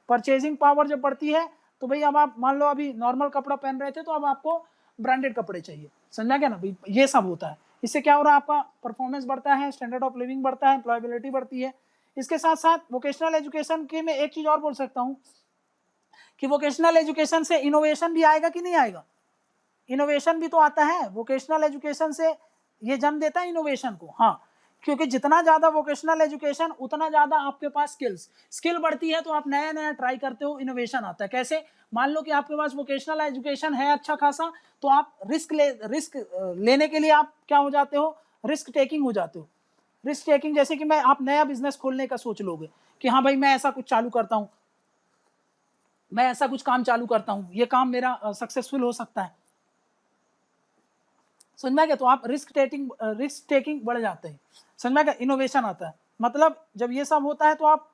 परचेजिंग पावर जब बढ़ती है तो भाई अब आप मान लो अभी नॉर्मल कपड़ा पहन रहे थे तो अब आपको ब्रांडेड कपड़े चाहिए, समझा क्या ना भाई, ये सब होता है। इससे क्या हो रहा है, आपका परफॉर्मेंस बढ़ता है, स्टैंडर्ड ऑफ लिविंग बढ़ता है, एम्प्लॉयबिलिटी बढ़ती है। इसके साथ साथ वोकेशनल एजुकेशन के मैं एक चीज और बोल सकता हूँ कि वोकेशनल एजुकेशन से इनोवेशन भी आएगा कि नहीं आएगा, इनोवेशन भी तो आता है वोकेशनल एजुकेशन से, ये जन्म देता है इनोवेशन को, हाँ, क्योंकि जितना ज्यादा वोकेशनल एजुकेशन उतना ज्यादा आपके पास स्किल बढ़ती है, तो आप नया नया ट्राई करते हो, इनोवेशन आता है। कैसे, मान लो कि आपके पास वोकेशनल एजुकेशन है अच्छा खासा, तो आप रिस्क लेने के लिए आप क्या हो जाते हो, रिस्क टेकिंग हो जाते हो। रिस्क टेकिंग जैसे कि मैं आप नया बिजनेस खोलने का सोच लोगे कि हाँ भाई मैं ऐसा कुछ चालू करता हूँ, मैं ऐसा कुछ काम चालू करता हूँ, ये काम मेरा सक्सेसफुल हो सकता है, समझ में गया। तो आप रिस्क टेकिंग बढ़ जाते हैं, समझ में गया, इनोवेशन आता है। मतलब जब ये सब होता है तो आप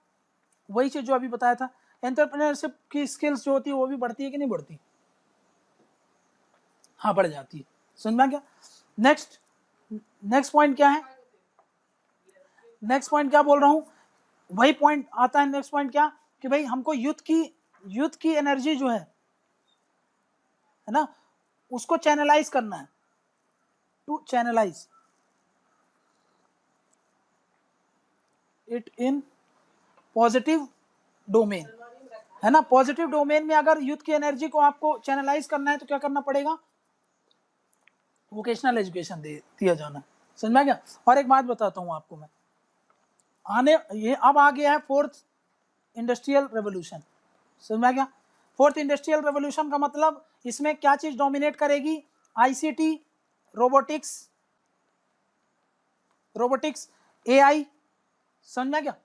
वही चीज जो अभी बताया था, एंटरप्रेन्योरशिप की स्किल्स जो होती है वो भी बढ़ती है कि नहीं बढ़ती, हाँ बढ़ जाती है, समझ में गया। नेक्स्ट पॉइंट क्या है, नेक्स्ट पॉइंट क्या बोल रहा हूँ, वही पॉइंट आता है नेक्स्ट पॉइंट क्या, कि भाई हमको यूथ की एनर्जी जो है ना, उसको चैनलाइज करना है, to channelise it in positive domain, है ना। पॉजिटिव डोमेन में अगर यूथ की एनर्जी को आपको चैनलाइज करना है तो क्या करना पड़ेगा, वोकेशनल एजुकेशन दिया जाना, समझ में गया। और एक बात बताता हूं आपको मैं, ये अब आ गया है फोर्थ इंडस्ट्रियल रेवोल्यूशन, समझ में गया। फोर्थ इंडस्ट्रियल रेवोल्यूशन का मतलब इसमें क्या चीज डोमिनेट करेगी, आईसीटी, रोबोटिक्स, एआई, समझ में गया,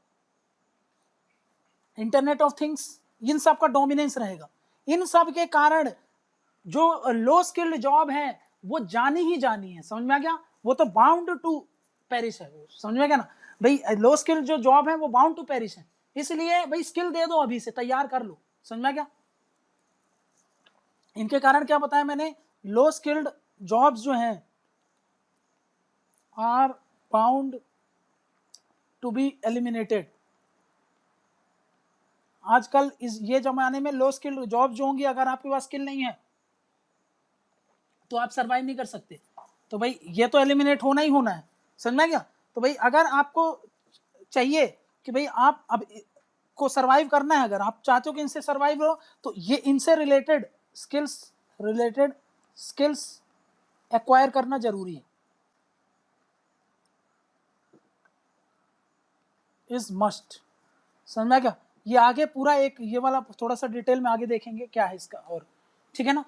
इंटरनेट ऑफ थिंग्स, इन सब का डोमिनेंस रहेगा। इन सब के कारण जो लो स्किल्ड जॉब है वो जानी ही जानी है, समझ में आ गया, वो तो बाउंड टू पेरिश है, समझ में गया ना भाई। लो स्किल्ड जो जॉब है वो बाउंड टू पेरिश है, इसलिए भाई स्किल दे दो, अभी से तैयार कर लो, समझ में गया। इनके कारण क्या बताया मैंने, लो स्किल्ड जॉब्स जो हैं are bound to be eliminated. आजकल इस ये जमाने में लो स्किल्ड जॉब जो होंगी, अगर आपके पास स्किल नहीं है तो आप सरवाइव नहीं कर सकते। तो भाई ये तो एलिमिनेट होना ही होना है, समझ में क्या? तो भाई अगर आपको चाहिए कि भाई आप अब को सरवाइव करना है, अगर आप चाहते हो कि इनसे सरवाइव हो, तो ये इनसे रिलेटेड स्किल्स एक्वायर करना जरूरी है, इज मस्ट। समझ में क्या? ये आगे पूरा एक ये वाला थोड़ा सा डिटेल में आगे देखेंगे क्या है इसका, और ठीक है ना।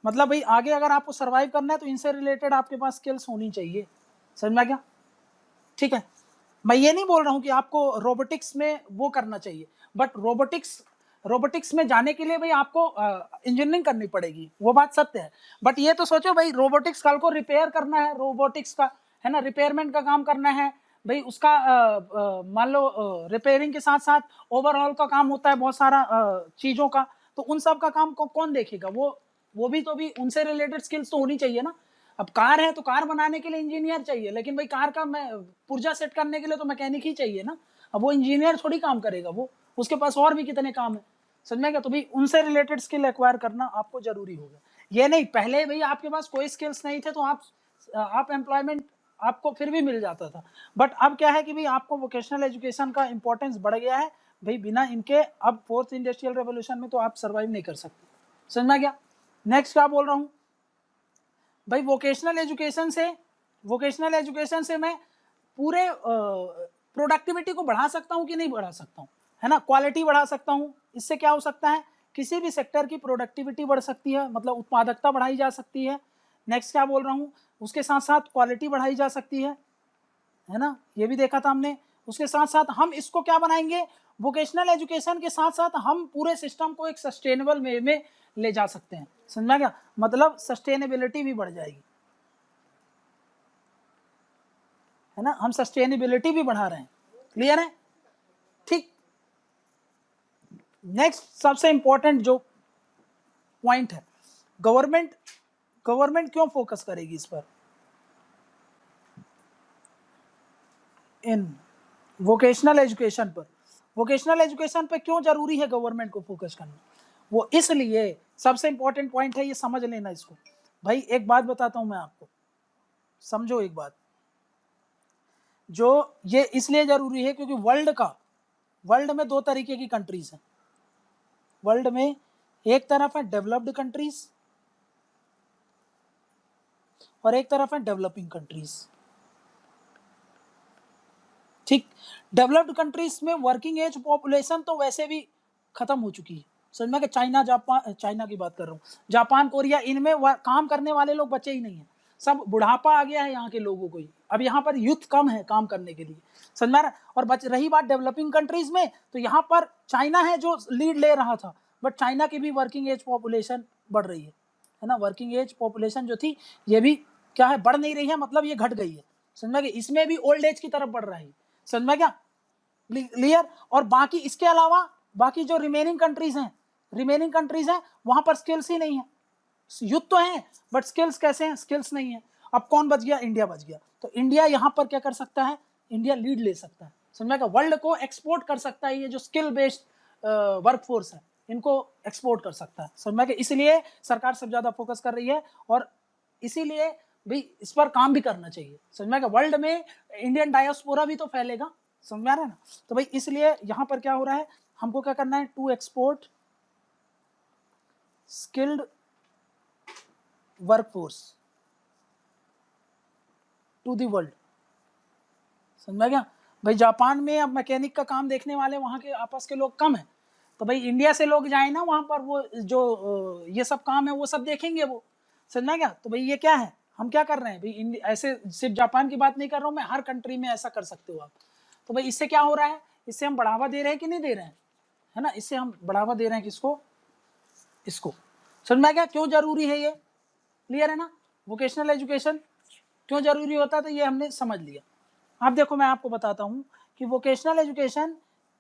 मतलब भाई आगे अगर आपको सरवाइव करना है तो इनसे रिलेटेड आपके पास स्किल्स होनी चाहिए, समझ में क्या? ठीक है, मैं ये नहीं बोल रहा हूँ कि आपको रोबोटिक्स में वो करना चाहिए, बट रोबोटिक्स में जाने के लिए भाई आपको इंजीनियरिंग करनी पड़ेगी, वो बात सत्य है। बट ये तो सोचो भाई रोबोटिक्स कल को रिपेयर करना है, रोबोटिक्स का है ना, रिपेयरमेंट का काम करना है भाई, उसका मान लो रिपेयरिंग के साथ साथ ओवरऑल का काम होता है बहुत सारा चीज़ों का, तो उन सब का काम कौन देखेगा? वो भी तो भी उनसे रिलेटेड स्किल्स तो होनी चाहिए ना। अब कार है तो कार बनाने के लिए इंजीनियर चाहिए, लेकिन भाई कार का मैं पुर्जा सेट करने के लिए तो मैकेनिक ही चाहिए ना। अब वो इंजीनियर थोड़ी काम करेगा, वो उसके पास और भी कितने काम है, समझ में क्या? तो भाई उनसे रिलेटेड स्किल एक्वायर करना आपको जरूरी होगा। ये नहीं पहले भाई आपके पास कोई स्किल्स नहीं थे तो आप एम्प्लॉयमेंट आपको फिर भी मिल जाता था, बट अब क्या है कि भाई आपको वोकेशनल एजुकेशन का इंपॉर्टेंस बढ़ गया है भाई, बिना इनके अब फोर्थ इंडस्ट्रियल रेवोल्यूशन में तो आप सर्वाइव नहीं कर सकते, समझ में क्या? नेक्स्ट क्या बोल रहा हूँ भाई, वोकेशनल एजुकेशन से मैं पूरे प्रोडक्टिविटी को बढ़ा सकता हूँ कि नहीं बढ़ा सकता हूँ, है ना, क्वालिटी बढ़ा सकता हूँ। इससे क्या हो सकता है, किसी भी सेक्टर की प्रोडक्टिविटी बढ़ सकती है, मतलब उत्पादकता बढ़ाई जा सकती है। नेक्स्ट क्या बोल रहा हूँ, उसके साथ साथ क्वालिटी बढ़ाई जा सकती है ना, ये भी देखा था हमने। उसके साथ साथ हम इसको क्या बनाएंगे, वोकेशनल एजुकेशन के साथ साथ हम पूरे सिस्टम को एक सस्टेनेबल वे में ले जा सकते हैं, समझा क्या? मतलब सस्टेनेबिलिटी भी बढ़ जाएगी, है ना, हम सस्टेनेबिलिटी भी बढ़ा रहे हैं, क्लियर है? ठीक, नेक्स्ट सबसे इंपॉर्टेंट जो पॉइंट है, गवर्नमेंट क्यों फोकस करेगी इस पर, इन वोकेशनल एजुकेशन पर? वोकेशनल एजुकेशन पर क्यों जरूरी है गवर्नमेंट को फोकस करना? वो इसलिए, सबसे इंपॉर्टेंट पॉइंट है ये, समझ लेना इसको भाई। एक बात बताता हूं मैं आपको, समझो एक बात, जो ये इसलिए जरूरी है क्योंकि वर्ल्ड में दो तरीके की कंट्रीज हैं। वर्ल्ड में एक तरफ है डेवलप्ड कंट्रीज और एक तरफ है डेवलपिंग कंट्रीज, ठीक। डेवलप्ड कंट्रीज में वर्किंग एज पॉपुलेशन तो वैसे भी खत्म हो चुकी है, समझ में कि चाइना की बात कर रहा हूँ, जापान, कोरिया, इनमें काम करने वाले लोग बचे ही नहीं है, सब बुढ़ापा आ गया है यहाँ के लोगों को ही। अब यहाँ पर यूथ कम है काम करने के लिए, समझ में? और रही बात डेवलपिंग कंट्रीज में, तो यहाँ पर चाइना है जो लीड ले रहा था, बट चाइना की भी वर्किंग एज पॉपुलेशन बढ़ रही है ना। वर्किंग एज पॉपुलेशन जो थी ये भी क्या है, बढ़ नहीं रही है, मतलब ये घट गई है, समझ में? इसमें भी ओल्ड एज की तरफ बढ़ रहा है, समझ में क्या? क्लियर? और बाकी इसके अलावा बाकी जो रिमेनिंग कंट्रीज हैं वहां पर स्किल्स ही नहीं है, युद्ध तो है बट स्किल्स कैसे हैं, स्किल्स नहीं है। अब कौन बच गया, इंडिया बच गया। तो इंडिया यहां पर क्या कर सकता है, इंडिया लीड ले सकता है, समझ में? वर्ल्ड को एक्सपोर्ट कर सकता है, ये जो स्किल बेस्ड वर्कफोर्स है इनको एक्सपोर्ट कर सकता है, समझ में? इसलिए सरकार सबसे ज्यादा फोकस कर रही है और इसीलिए भाई इस पर काम भी करना चाहिए, समझ में? वर्ल्ड में इंडियन डायस्पोरा भी तो फैलेगा, समझ में आ रहा है ना? तो भाई इसलिए यहां पर क्या हो रहा है, हमको क्या करना है, to export skilled workforce to the world, समझ में क्या? भाई जापान में अब मैकेनिक का काम देखने वाले वहां के आपस के लोग कम है, तो भाई इंडिया से लोग जाए ना वहां पर, वो जो ये सब काम है वो सब देखेंगे वो, समझ में क्या? तो भाई ये क्या है, हम क्या कर रहे हैं भाई, ऐसे सिर्फ जापान की बात नहीं कर रहा हूँ मैं, हर कंट्री में ऐसा कर सकते हो आप। तो भाई इससे क्या हो रहा है, इससे हम बढ़ावा दे रहे हैं कि नहीं दे रहे हैं, है ना? इससे हम बढ़ावा दे रहे हैं किसको, इसको, समझ में क्या? क्यों जरूरी है ये, क्लियर है ना? वोकेशनल एजुकेशन क्यों जरूरी होता है, तो ये हमने समझ लिया। आप देखो मैं आपको बताता हूँ कि वोकेशनल एजुकेशन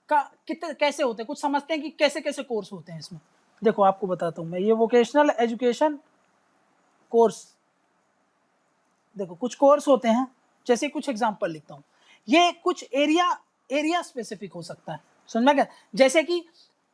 का कितने कैसे होते हैं, कुछ समझते हैं कि कैसे कैसे कोर्स होते हैं इसमें। देखो आपको बताता हूँ मैं, ये वोकेशनल एजुकेशन कोर्स, देखो कुछ कोर्स होते हैं, जैसे कुछ एग्जांपल लिखता हूँ, ये कुछ एरिया एरिया स्पेसिफिक हो सकता है, समझ में क्या? जैसे कि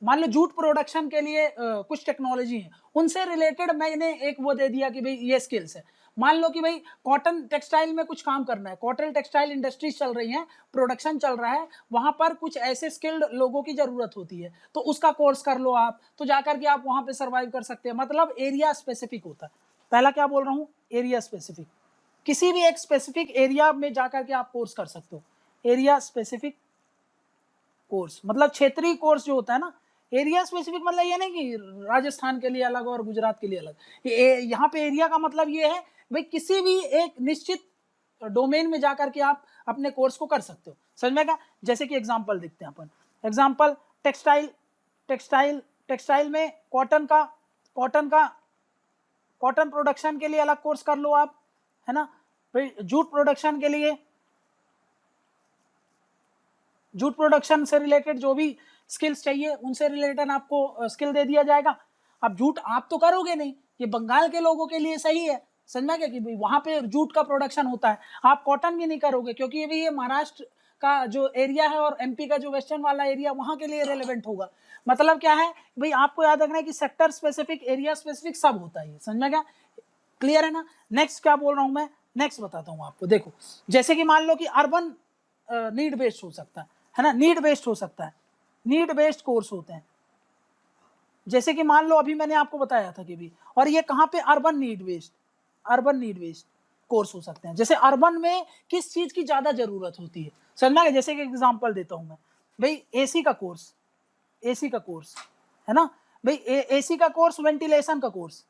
मान लो जूट प्रोडक्शन के लिए कुछ टेक्नोलॉजी है, उनसे रिलेटेड मैंने एक वो दे दिया कि भाई ये स्किल्स है। मान लो कि भाई कॉटन टेक्सटाइल में कुछ काम करना है, कॉटन टेक्सटाइल इंडस्ट्रीज चल रही हैं, प्रोडक्शन चल रहा है, वहां पर कुछ ऐसे स्किल्ड लोगों की जरूरत होती है, तो उसका कोर्स कर लो आप, तो जाकर के आप वहां पे सर्वाइव कर सकते हैं। मतलब एरिया स्पेसिफिक होता है। पहला क्या बोल रहा हूँ, एरिया स्पेसिफिक, किसी भी एक स्पेसिफिक एरिया में जाकर के आप कोर्स कर सकते हो। एरिया स्पेसिफिक कोर्स मतलब क्षेत्रीय कोर्स जो होता है ना, एरिया स्पेसिफिक मतलब ये नहीं कि राजस्थान के लिए अलग और गुजरात के लिए अलग। यहाँ पे एरिया का मतलब ये है भाई किसी भी एक निश्चित डोमेन में जाकर के आप अपने कोर्स को कर सकते हो, समझ में क्या? जैसे कि एग्जांपल देखते हैं अपन, एग्जांपल टेक्सटाइल, टेक्सटाइल में कॉटन प्रोडक्शन के लिए अलग कोर्स कर लो आप, है ना? भाई जूट प्रोडक्शन के लिए, जूट प्रोडक्शन से रिलेटेड जो भी स्किल्स चाहिए उनसे रिलेटेड आपको स्किल दे दिया जाएगा। अब जूट आप तो करोगे नहीं, ये बंगाल के लोगों के लिए सही है, समझा क्या? कि भाई वहां पे जूट का प्रोडक्शन होता है, आप कॉटन भी नहीं करोगे क्योंकि ये महाराष्ट्र का जो एरिया है और एमपी का जो वेस्टर्न वाला एरिया वहां के लिए रेलेवेंट होगा। मतलब क्या है भाई, आपको याद रखना है कि सेक्टर स्पेसिफिक, एरिया स्पेसिफिक सब होता है, समझ में क्या? क्लियर है ना? नेक्स्ट क्या बोल रहा हूं मैं, नेक्स्ट बताता हूं आपको। देखो जैसे कि मान लो कि अर्बन नीड बेस्ड हो सकता है ना, नीड बेस्ड हो सकता है, नीड बेस्ड कोर्स होते हैं। जैसे कि मान लो अभी मैंने आपको बताया था कि भी, और ये कहां पे, urban need based, urban need based course हो सकते हैं। जैसे अर्बन में किस चीज की ज्यादा जरूरत होती है, समझना है? जैसे कि एग्जांपल देता हूं मैं, भाई एसी का कोर्स, एसी का कोर्स है ना भाई, एसी का कोर्स, वेंटिलेशन का कोर्स,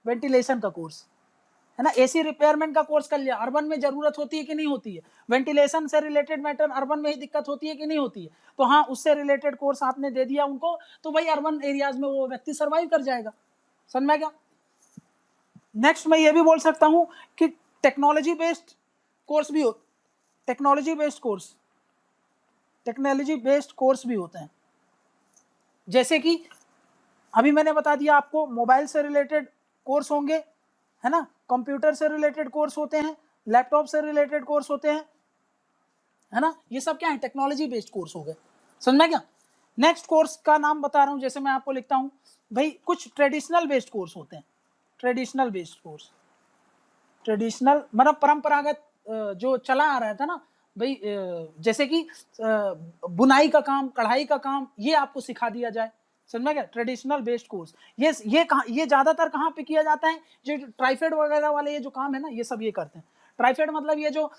वेंटिलेशन का कोर्स है ना, एसी रिपेयरमेंट का कोर्स कर लिया। अर्बन में जरूरत होती है कि नहीं होती है? वेंटिलेशन से रिलेटेड मैटर अर्बन में ही दिक्कत होती है कि नहीं होती है? तो हाँ, उससे रिलेटेड कोर्स आपने दे दिया उनको, तो भाई अर्बन एरियाज में वो व्यक्ति सर्वाइव कर जाएगा, समझ में क्या? नेक्स्ट मैं ये भी बोल सकता हूं कि टेक्नोलॉजी बेस्ड कोर्स भी हो, technology based course, technology based course भी होते हैं। जैसे कि अभी मैंने बता दिया आपको, मोबाइल से रिलेटेड कोर्स होंगे, है ना, कंप्यूटर से रिलेटेड कोर्स होते हैं, लैपटॉप से रिलेटेड कोर्स होते हैं, है ना, ये सब क्या है, टेक्नोलॉजी बेस्ड कोर्स हो गए, समझना क्या? नेक्स्ट कोर्स का नाम बता रहा हूं, जैसे मैं आपको लिखता हूं भाई, कुछ ट्रेडिशनल बेस्ड कोर्स होते हैं, ट्रेडिशनल बेस्ड कोर्स, ट्रेडिशनल मतलब परंपरागत जो चला आ रहा था ना भाई, जैसे कि बुनाई का काम, कढ़ाई का काम, ये आपको सिखा दिया जाए, समझ में क्या? ट्रेडिशनल बेस्ड कोर्स, ये कहाँ, ये ज्यादातर कहाँ पे किया जाता है? जो ट्राइफेड वगैरह वाले ये जो काम है ना, ये सब ये करते हैं। ट्राइफेड मतलब ये जो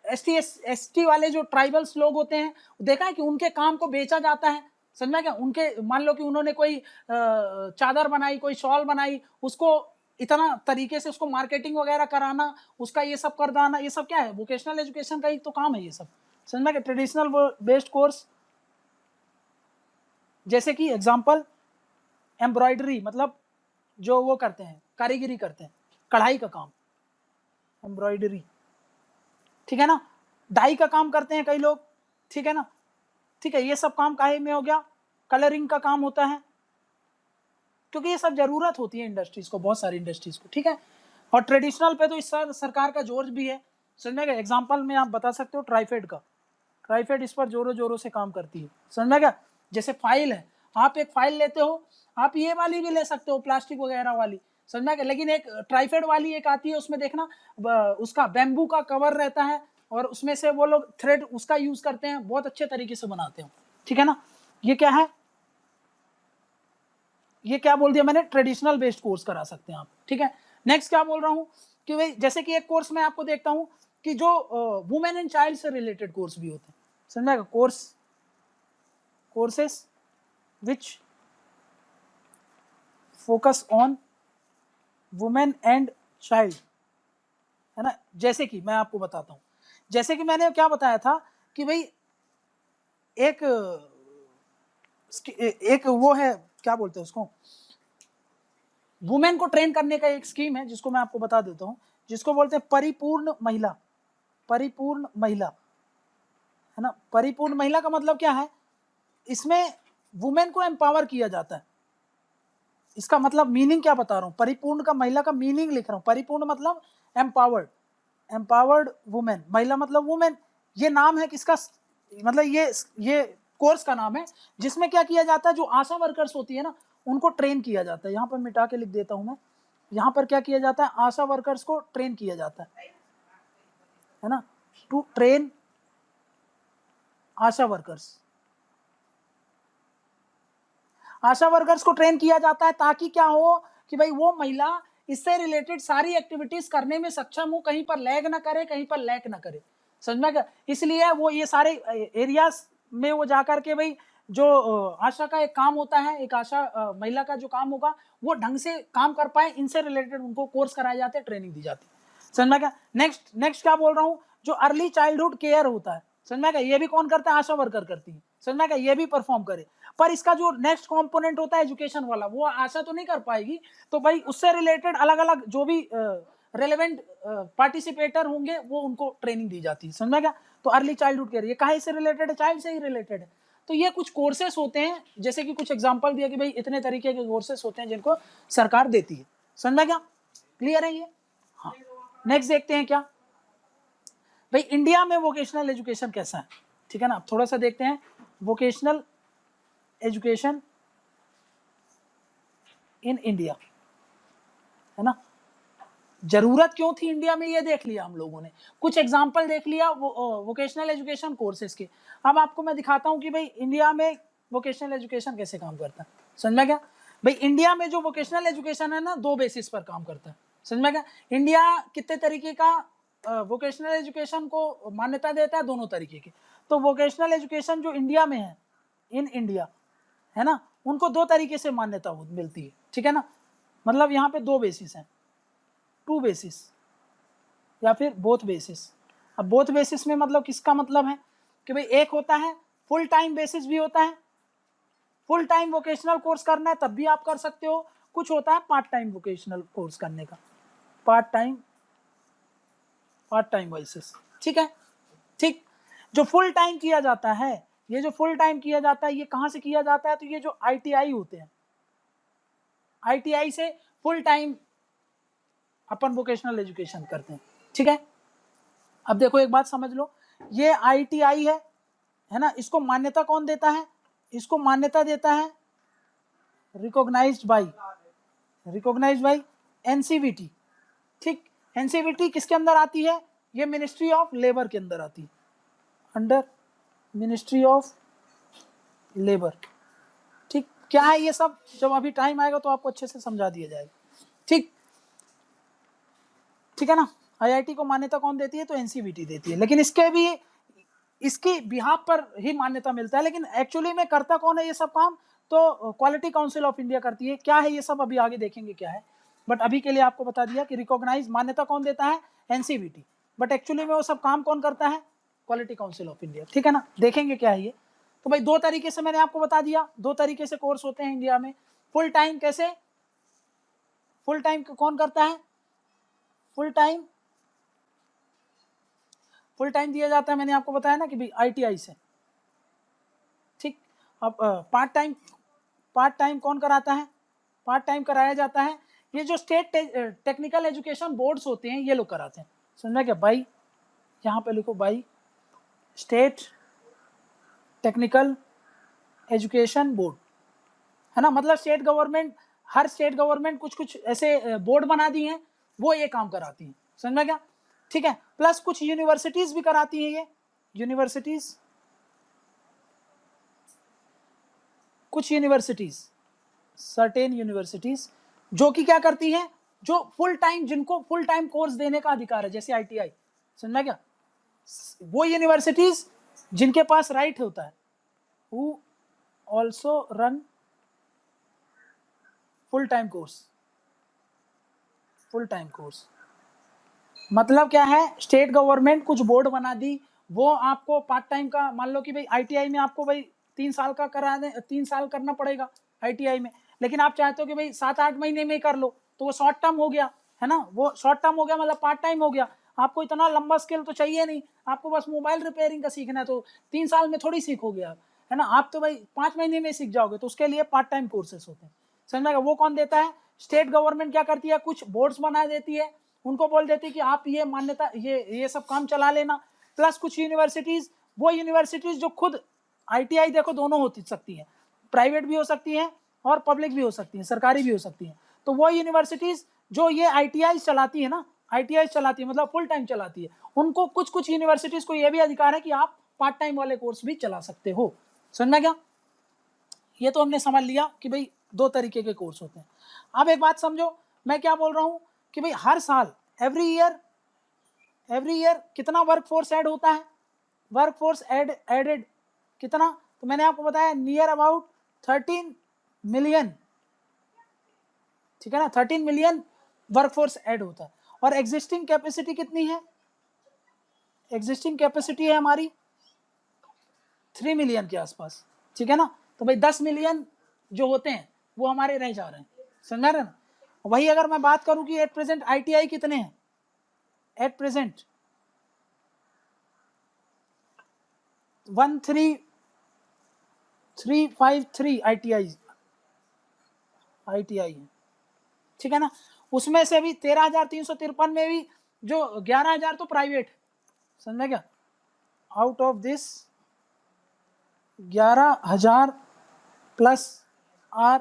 एसटी वाले जो ट्राइबल्स लोग होते हैं, देखा है कि उनके काम को बेचा जाता है, समझ में क्या? उनके मान लो कि उन्होंने कोई चादर बनाई, कोई शॉल बनाई, उसको इतना तरीके से उसको मार्केटिंग वगैरह कराना, उसका ये सब कर देना, ये सब क्या है, वोकेशनल एजुकेशन का ही तो काम है ये सब, समझ में क्या? ट्रेडिशनल बेस्ड कोर्स, जैसे कि एग्जांपल एम्ब्रॉयडरी, मतलब जो वो करते हैं, कारीगरी करते हैं, कढ़ाई का काम, एम्ब्रॉयडरी, ठीक है ना, डाई का काम करते हैं कई लोग, ठीक है ना, ठीक है, ये सब काम काहे में हो गया, कलरिंग का काम होता है, क्योंकि ये सब जरूरत होती है इंडस्ट्रीज को, बहुत सारी इंडस्ट्रीज को, ठीक है। और ट्रेडिशनल पे तो इस सरकार का जोर भी है, समझ में? एग्जांपल में आप बता सकते हो ट्राइफेड का, ट्राइफेड इस पर जोरों जोरों से काम करती है, समझ में क्या? जैसे फाइल है, आप एक फाइल लेते हो, आप ये वाली भी ले सकते हो, प्लास्टिक वगैरह वाली, समझ में क्या? लेकिन एक ट्राइफेड वाली एक आती है, उसमें देखना उसका बैम्बू का कवर रहता है, और उसमें से वो लोग थ्रेड उसका यूज करते हैं, बहुत अच्छे तरीके से बनाते हैं, ठीक है ना। ये क्या है, ये क्या बोल दिया मैंने, ट्रेडिशनल बेस्ड कोर्स करा सकते हैं आप, ठीक है। नेक्स्ट क्या बोल रहा हूं कि भाई, जैसे कि एक कोर्स मैं आपको देखता हूं कि जो वुमेन एंड चाइल्ड से रिलेटेड कोर्स भी होते हैं, समझेगा? Courses which focus on women and child, है ना। जैसे कि मैं आपको बताता हूं, जैसे कि मैंने क्या बताया था कि भाई एक एक वो है, क्या बोलते हैं उसको, वुमेन को ट्रेन करने का एक स्कीम है, जिसको मैं आपको बता देता हूं, जिसको बोलते हैं परिपूर्ण महिला, परिपूर्ण महिला, है ना। परिपूर्ण महिला का मतलब क्या है, इसमें वुमेन को एम्पावर किया जाता है, इसका मतलब मीनिंग क्या बता रहा हूं, परिपूर्ण का महिला का मीनिंग लिख रहा हूं। परिपूर्ण मतलब एम्पावर्ड, एम्पावर्ड वुमेन, महिला मतलब वुमेन, ये नाम है किसका, मतलब ये कोर्स का नाम है, जिसमें क्या किया जाता है, जो आशा वर्कर्स होती है ना उनको ट्रेन किया जाता है। यहाँ पर मिटा के लिख देता हूँ मैं, यहाँ पर क्या किया जाता है, आशा वर्कर्स को ट्रेन किया जाता है ना, to train ASHA workers. ASHA workers को ट्रेन किया जाता है ताकि क्या हो कि भाई वो महिला इससे रिलेटेड सारी एक्टिविटीज करने में सक्षम हो, कहीं पर लैग ना करे, कहीं पर लैक ना करे, समझ में क्या। इसलिए वो ये सारे एरियाज में वो जाकर के भाई जो आशा का एक काम होता है, एक आशा महिला का जो काम होगा वो ढंग से काम कर पाए, इनसे रिलेटेड उनको कोर्स कराए जाते हैं, ट्रेनिंग दी जाती है, समझ में क्या। नेक्स्ट क्या बोल रहा हूँ, जो अर्ली चाइल्डहुड केयर होता है, समझ में क्या, ये भी कौन करता है, आशा वर्कर करती है, समझ में क्या, ये भी परफॉर्म करे। पर इसका जो नेक्स्ट कंपोनेंट होता है एजुकेशन वाला, वो आशा तो नहीं कर पाएगी, तो भाई उससे रिलेटेड अलग अलग जो भी रेलेवेंट पार्टिसिपेटर होंगे वो उनको ट्रेनिंग दी जाती है, समझा क्या। तो अर्ली चाइल्डहुड केयर ये कहाँ से रिलेटेड है, चाइल्ड से ही रिलेटेड है। तो ये कुछ कोर्सेस होते हैं, जैसे कि कुछ एग्जांपल दिया कि भाई इतने तरीके के कोर्सेस होते हैं जिनको सरकार देती है, समझा क्या, क्लियर है ये। हाँ, नेक्स्ट देखते हैं क्या भाई, इंडिया में वोकेशनल एजुकेशन कैसा है, ठीक है ना। थोड़ा सा देखते हैं वोकेशनल एजुकेशन इन इंडिया, है ना। जरूरत क्यों थी इंडिया में, ये देख लिया हम लोगों ने, कुछ एग्जांपल देख लिया वोकेशनल एजुकेशन कोर्सेज के। अब आपको मैं दिखाता हूं कि भाई इंडिया में वोकेशनल एजुकेशन कैसे काम करता है, समझ में क्या। भाई इंडिया में जो वोकेशनल एजुकेशन है ना, दो बेसिस पर काम करता है, समझ में क्या। इंडिया कितने तरीके का वोकेशनल एजुकेशन को मान्यता देता है, दोनों तरीके के। तो वोकेशनल एजुकेशन जो इंडिया में है, इन इंडिया, है ना, उनको दो तरीके से मान्यता मिलती है, ठीक है ना। मतलब यहाँ पे दो बेसिस हैं, टू बेसिस या फिर बोथ बेसिस। अब बोथ बेसिस में मतलब किसका मतलब है कि भाई एक होता है फुल टाइम बेसिस भी होता है, फुल टाइम वोकेशनल कोर्स करना है तब भी आप कर सकते हो, कुछ होता है पार्ट टाइम वोकेशनल कोर्स करने का, पार्ट टाइम बेसिस, ठीक है। ठीक, जो फुल टाइम किया जाता है, ये जो फुल टाइम किया जाता है ये कहां से किया जाता है, तो ये जो ITI होते हैं, ITI से फुल टाइम अपन वोकेशनल एजुकेशन करते हैं, ठीक है। अब देखो एक बात समझ लो, ये ITI है ना, इसको मान्यता कौन देता है, इसको मान्यता देता है रिकॉग्नाइज्ड बाय NCVT, ठीक। NCVT किसके अंदर आती है, ये मिनिस्ट्री ऑफ लेबर के अंदर आती है, अंडर मिनिस्ट्री ऑफ लेबर, ठीक। क्या है ये सब, जब अभी टाइम आएगा तो आपको अच्छे से समझा दिया जाएगा, ठीक, ठीक है ना। IIT को मान्यता कौन देती है, तो NCVT देती है, लेकिन इसके भी इसकी बिहाफ पर ही मान्यता मिलता है, लेकिन एक्चुअली में करता कौन है ये सब काम, तो क्वालिटी काउंसिल ऑफ इंडिया करती है। क्या है ये सब अभी आगे देखेंगे क्या है, बट अभी के लिए आपको बता दिया कि रिकॉग्नाइज मान्यता कौन देता है, NCVT, बट एक्चुअली में वो सब काम कौन करता है, क्वालिटी काउंसिल ऑफ इंडिया, ठीक है ना। देखेंगे क्या है ये। तो भाई दो तरीके से मैंने आपको बता दिया, दो तरीके से कोर्स होते हैं इंडिया में। फुल टाइम कैसे, फुल टाइम कौन करता है, फुल टाइम दिया जाता है, मैंने आपको बताया ना कि भाई ITI से, ठीक। अब पार्ट टाइम कौन कराता है, पार्ट टाइम कराया जाता है ये जो स्टेट टेक्निकल एजुकेशन बोर्ड्स होते हैं, ये लोग कराते हैं, समझा क्या। बाई, यहाँ पे लिखो by state technical education board, है ना। मतलब स्टेट गवर्नमेंट, हर स्टेट गवर्नमेंट कुछ कुछ ऐसे बोर्ड बना दी हैं, वो ये काम कराती हैं, समझ में क्या, ठीक है। प्लस कुछ यूनिवर्सिटीज भी कराती हैं, ये यूनिवर्सिटीज, कुछ यूनिवर्सिटीज, सर्टेन यूनिवर्सिटीज जो कि क्या करती हैं, जो फुल टाइम, जिनको फुल टाइम कोर्स देने का अधिकार है, जैसे ITI, समझा क्या। वो यूनिवर्सिटीज जिनके पास राइट होता है, who also run full time course, मतलब क्या है, स्टेट गवर्नमेंट कुछ बोर्ड बना दी, वो आपको पार्ट टाइम का, मान लो कि भाई ITI में आपको भाई 3 साल का करा दे, 3 साल करना पड़ेगा ITI में, लेकिन आप चाहते हो कि भाई 7-8 महीने में कर लो, तो वो शॉर्ट टर्म हो गया, है ना। वो शॉर्ट टर्म हो गया मतलब पार्ट टाइम हो गया, आपको इतना लंबा स्किल तो चाहिए नहीं, आपको बस मोबाइल रिपेयरिंग का सीखना है, तो 3 साल में थोड़ी सीखोगे आप, है ना। आप तो भाई 5 महीने में सीख जाओगे, तो उसके लिए पार्ट टाइम कोर्सेस होते हैं, समझा। वो कौन देता है, स्टेट गवर्नमेंट क्या करती है, कुछ बोर्ड्स बना देती है, उनको बोल देती है कि आप ये मान्यता, ये सब काम चला लेना, प्लस कुछ यूनिवर्सिटीज, वो यूनिवर्सिटीज जो खुद ITI देखो दोनों हो सकती हैं, प्राइवेट भी हो सकती हैं और पब्लिक भी हो सकती हैं, सरकारी भी हो सकती हैं। तो वो यूनिवर्सिटीज जो ये ITI चलाती है ना, ITI चलाती है मतलब फुल टाइम चलाती है, उनको कुछ कुछ यूनिवर्सिटीज को ये भी अधिकार है कि आप पार्ट टाइम वाले कोर्स भी चला सकते हो। समझ में क्या? ये तो हमने समझ लिया कि भाई दो तरीके के कोर्स होते हैं। अब एक बात समझो, मैं क्या बोल रहा हूं कि भाई हर साल एवरी ईयर कितना वर्कफोर्स ऐड होता है, वर्कफोर्स एडेड कितना, तो मैंने आपको बताया नियर अबाउट 13 मिलियन, ठीक है ना, 13 मिलियन वर्कफोर्स ऐड होता है। और एग्जिस्टिंग कैपेसिटी कितनी है, एग्जिस्टिंग कैपेसिटी है हमारी 3 मिलियन के आसपास, ठीक है ना। तो भाई 10 मिलियन जो होते हैं वो हमारे रह जा रहे हैं, समझा रहे ना। वही अगर मैं बात करूं कि एट प्रेजेंट ITI कितने हैं, एट प्रेजेंट 13353 ITI है, ठीक है ना। उसमें से भी 13,353 में भी जो 11,000 तो प्राइवेट, समझ क्या, out of this 11,000 plus are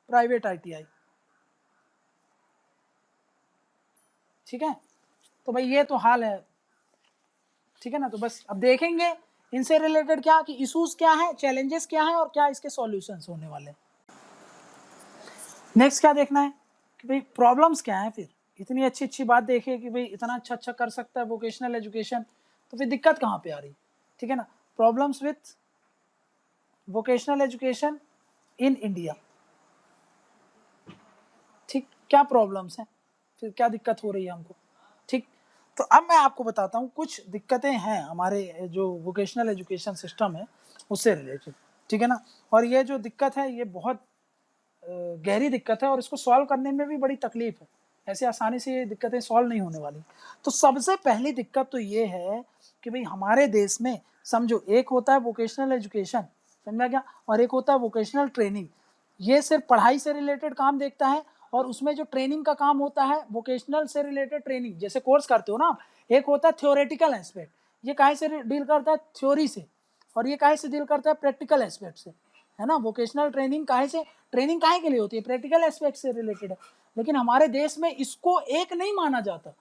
private ITI, ठीक है। तो भाई ये तो हाल है, ठीक है ना। तो बस अब देखेंगे इनसे रिलेटेड क्या कि इश्यूज क्या है, चैलेंजेस क्या है और क्या इसके सॉल्यूशंस होने वाले हैं। नेक्स्ट क्या देखना है कि भाई प्रॉब्लम्स क्या है। फिर इतनी अच्छी बात देखिए कि भाई इतना अच्छा कर सकता है वोकेशनल एजुकेशन, तो फिर दिक्कत कहाँ पे आ रही, ठीक है ना। Problems with vocational education in India, ठीक, क्या प्रॉब्लम्स हैं, फिर क्या दिक्कत हो रही है हमको, ठीक। तो अब मैं आपको बताता हूँ कुछ दिक्कतें हैं हमारे जो वोकेशनल एजुकेशन सिस्टम है उससे रिलेटेड, ठीक है ना। और ये जो दिक्कत है ये बहुत गहरी दिक्कत है और इसको सॉल्व करने में भी बड़ी तकलीफ है, ऐसे आसानी से ये दिक्कतें सॉल्व नहीं होने वाली। तो सबसे पहली दिक्कत तो ये है कि भाई हमारे देश में समझो एक होता है वोकेशनल एजुकेशन, समझा क्या, और एक होता है वोकेशनल ट्रेनिंग। ये सिर्फ पढ़ाई से रिलेटेड काम देखता है और उसमें जो ट्रेनिंग का काम होता है वोकेशनल से रिलेटेड ट्रेनिंग, जैसे कोर्स करते हो ना, एक होता है थ्योरेटिकल एस्पेक्ट, ये काहे से डील करता है, थ्योरी से, और ये काहे से डील करता है, प्रैक्टिकल एस्पेक्ट से, है ना। वोकेशनल ट्रेनिंग काहे से, ट्रेनिंग काहे के लिए होती है, प्रैक्टिकल एस्पेक्ट से रिलेटेड है। लेकिन हमारे देश में इसको एक नहीं माना जाता,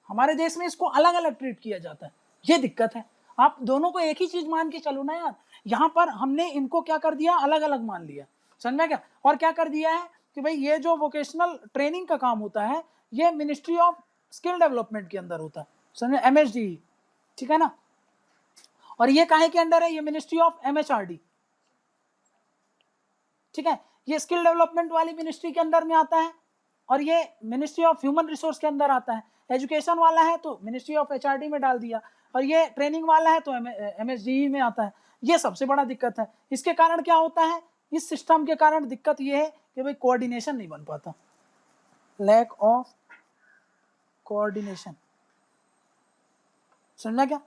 हमारे देश में इसको अलग अलग ट्रीट किया जाता है, ये दिक्कत है। आप दोनों को एक ही चीज मान के चलो ना यार, यहाँ पर हमने इनको क्या कर दिया, अलग अलग मान लिया, समझ में क्या। और क्या कर दिया है कि भाई ये जो वोकेशनल ट्रेनिंग का काम होता है ये मिनिस्ट्री ऑफ स्किल डेवलपमेंट के अंदर होता है, समझ, MSD, ठीक है ना। और ये काहे के अंडर है, ये मिनिस्ट्री ऑफ MHRD, ठीक है, ये स्किल डेवलपमेंट वाली मिनिस्ट्री के अंदर में आता है और ये मिनिस्ट्री ऑफ ह्यूमन रिसोर्स के अंदर आता है। एजुकेशन वाला है तो मिनिस्ट्री ऑफ HRD में डाल दिया, और ये ट्रेनिंग वाला है तो MSDE में आता है। ये सबसे बड़ा दिक्कत है। इसके कारण क्या होता है, इस सिस्टम के कारण दिक्कत ये है कि भाई कोऑर्डिनेशन नहीं बन पाता, लैक ऑफ कोऑर्डिनेशन, समझना क्या,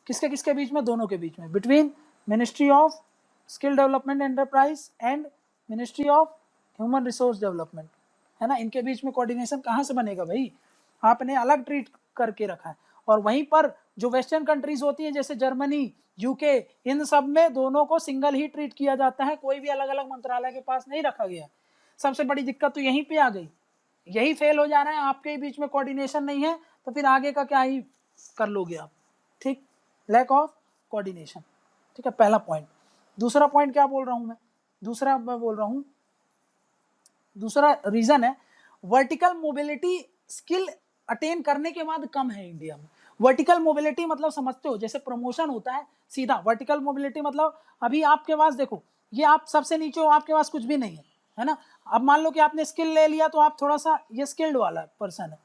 किसके किसके बीच में, दोनों के बीच में, between ministry of skill development enterprise and ministry of human resource development, है ना। इनके बीच में कोऑर्डिनेशन कहाँ से बनेगा भाई, आपने अलग ट्रीट करके रखा है। और वहीं पर जो वेस्टर्न कंट्रीज होती हैं जैसे जर्मनी, UK, इन सब में दोनों को सिंगल ही ट्रीट किया जाता है, कोई भी अलग अलग मंत्रालय के पास नहीं रखा गया। सबसे बड़ी दिक्कत तो यहीं पे आ गई, यही फेल हो जा रहा है, आपके बीच में कोऑर्डिनेशन नहीं है तो फिर आगे का क्या ही कर लोगे आप, ठीक, लैक ऑफ कोऑर्डिनेशन, ठीक है, पहला पॉइंट। दूसरा पॉइंट क्या बोल रहा हूं मैं, दूसरा मैं बोल रहा हूं, दूसरा रीजन है वर्टिकल मोबिलिटी स्किल अटेन करने के बाद कम है इंडिया में। वर्टिकल मोबिलिटी मतलब समझते हो, जैसे प्रमोशन होता है सीधा, वर्टिकल मोबिलिटी मतलब अभी आपके पास देखो, ये आप सबसे नीचे हो, आपके पास कुछ भी नहीं है ना। अब मान लो कि आपने स्किल ले लिया तो आप थोड़ा सा ये स्किल्ड वाला पर्सन है,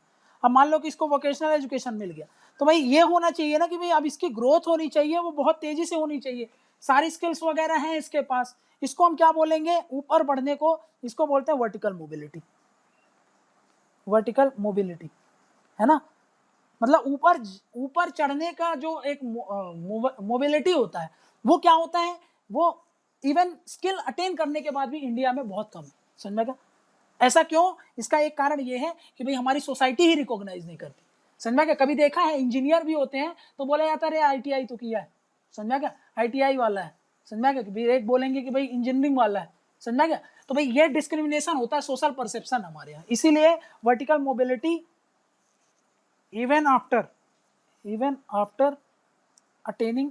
अब मान लो कि इसको वोकेशनल एजुकेशन मिल गया, तो भाई ये होना चाहिए ना कि भाई अब इसकी ग्रोथ होनी चाहिए, वो बहुत तेजी से होनी चाहिए, सारी स्किल्स वगैरह हैं इसके पास, इसको हम क्या बोलेंगे, ऊपर बढ़ने को इसको बोलते हैं वर्टिकल मोबिलिटी, वर्टिकल मोबिलिटी, है ना। मतलब ऊपर ऊपर चढ़ने का जो एक मोबिलिटी होता है वो क्या होता है, वो इवन स्किल अटेन करने के बाद भी इंडिया में बहुत कम है, समझ में क्या। ऐसा क्यों, इसका एक कारण ये है कि भाई हमारी सोसाइटी ही रिकॉग्नाइज नहीं करती, समझ में क्या? कभी देखा है इंजीनियर भी होते हैं तो बोला जाता है अरे ITI तो किया है, समझ में क्या? ITI वाला है, समझ में क्या? एक बोलेंगे कि भाई इंजीनियरिंग वाला है, समझ में क्या? तो भाई ये डिस्क्रिमिनेशन होता है, सोशल परसेप्शन हमारे यहाँ। इसीलिए vertical mobility even after attaining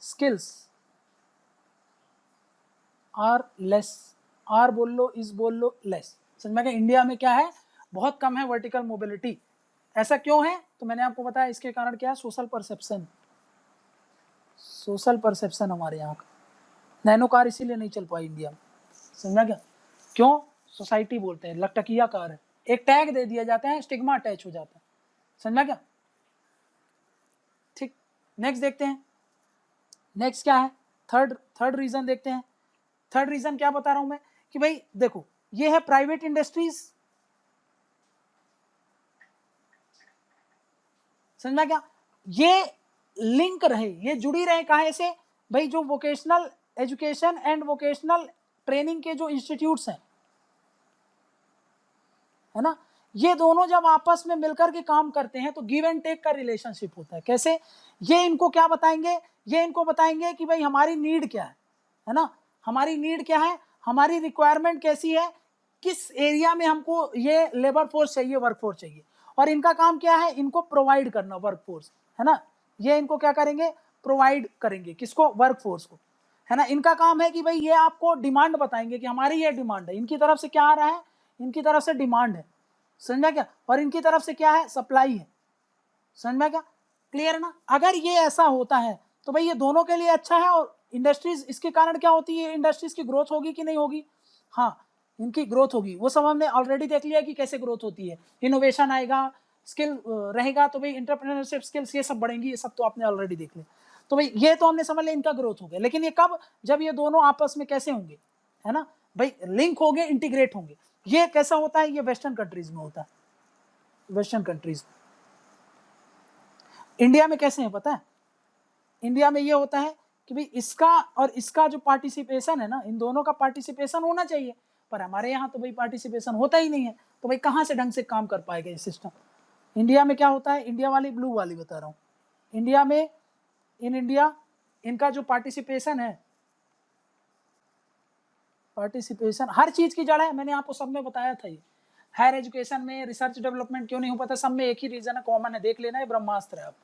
skills are less, are बोल लो, इस बोल लो, लेस, समझ में क्या? इंडिया में क्या है, बहुत कम है वर्टिकल मोबिलिटी। ऐसा क्यों है? तो मैंने आपको बताया इसके कारण क्या है, सोशल परसेप्शन, सोशल परसेप्शन हमारे यहाँ का। नैनो कार इसीलिए नहीं चल पाई इंडिया में, समझा क्या? क्यों? सोसाइटी बोलते हैं लकटकिया कार है, एक टैग दे दिया जाता है, स्टिग्मा अटैच हो जाता है, समझा क्या? ठीक, नेक्स्ट देखते हैं, नेक्स्ट क्या है, थर्ड रीजन देखते हैं। थर्ड रीजन क्या बता रहा हूं मैं कि भाई देखो, ये है प्राइवेट इंडस्ट्रीज, समझा क्या? ये लिंक रहे, ये जुड़ी रहे कहां से भाई, जो vocational education and vocational training के जो इंस्टीट्यूट्स हैं, है ना, ये दोनों जब आपस में मिलकर के काम करते हैं तो गिव एंड टेक का रिलेशनशिप होता है। कैसे? ये इनको क्या बताएंगे, ये इनको बताएंगे कि भाई हमारी नीड क्या है ना, हमारी नीड क्या है, हमारी रिक्वायरमेंट कैसी है, किस एरिया में हमको ये लेबर फोर्स चाहिए, वर्क फोर्स चाहिए, और इनका काम क्या है, इनको प्रोवाइड करना वर्क फोर्स, है ना, ये इनको क्या करेंगे, प्रोवाइड करेंगे, किसको, वर्क फोर्स को, है ना। इनका काम है कि भाई ये आपको डिमांड बताएंगे कि हमारी ये डिमांड है, इनकी तरफ से क्या आ रहा है, इनकी तरफ से डिमांड है, समझ में क्या, और इनकी तरफ से क्या है, सप्लाई है, समझ में क्या, क्लियर है ना। अगर ये ऐसा होता है तो भाई ये दोनों के लिए अच्छा है, और इंडस्ट्रीज, इसके कारण क्या होती है, इंडस्ट्रीज की ग्रोथ होगी कि नहीं होगी, हाँ इनकी ग्रोथ होगी, वो सब हमने ऑलरेडी देख लिया कि कैसे ग्रोथ होती है, इनोवेशन आएगा, स्किल रहेगा तो भाई एंटरप्रेन्योरशिप स्किल्स ये सब बढ़ेंगी, ये सब तो आपने ऑलरेडी देख लिया। तो भाई ये तो हमने समझ लिया इनका ग्रोथ हो गया, लेकिन ये कब, जब ये दोनों आपस में कैसे होंगे, है ना भाई, लिंक होंगे, इंटीग्रेट होंगे। ये कैसा होता है, ये वेस्टर्न कंट्रीज में होता है, वेस्टर्न कंट्रीज में। इंडिया में कैसे है पता है, इंडिया में ये होता है कि भाई इसका और इसका जो पार्टिसिपेशन है ना, इन दोनों का पार्टिसिपेशन होना चाहिए, पर हमारे यहाँ तो भाई पार्टिसिपेशन होता ही नहीं है, तो भाई कहाँ से ढंग से काम कर पाएगा ये सिस्टम। इंडिया में क्या होता है, इंडिया वाली ब्लू वाली बता रहा हूँ, इंडिया में, इन इंडिया इनका जो पार्टिसिपेशन है, पार्टिसिपेशन हर चीज की जड़ है, मैंने आपको सब में बताया था। ये हायर एजुकेशन में रिसर्च डेवलपमेंट क्यों नहीं हो पाता, सब में एक ही रीजन है, कॉमन है, देख लेना, ये ब्रह्मास्त्र है। आप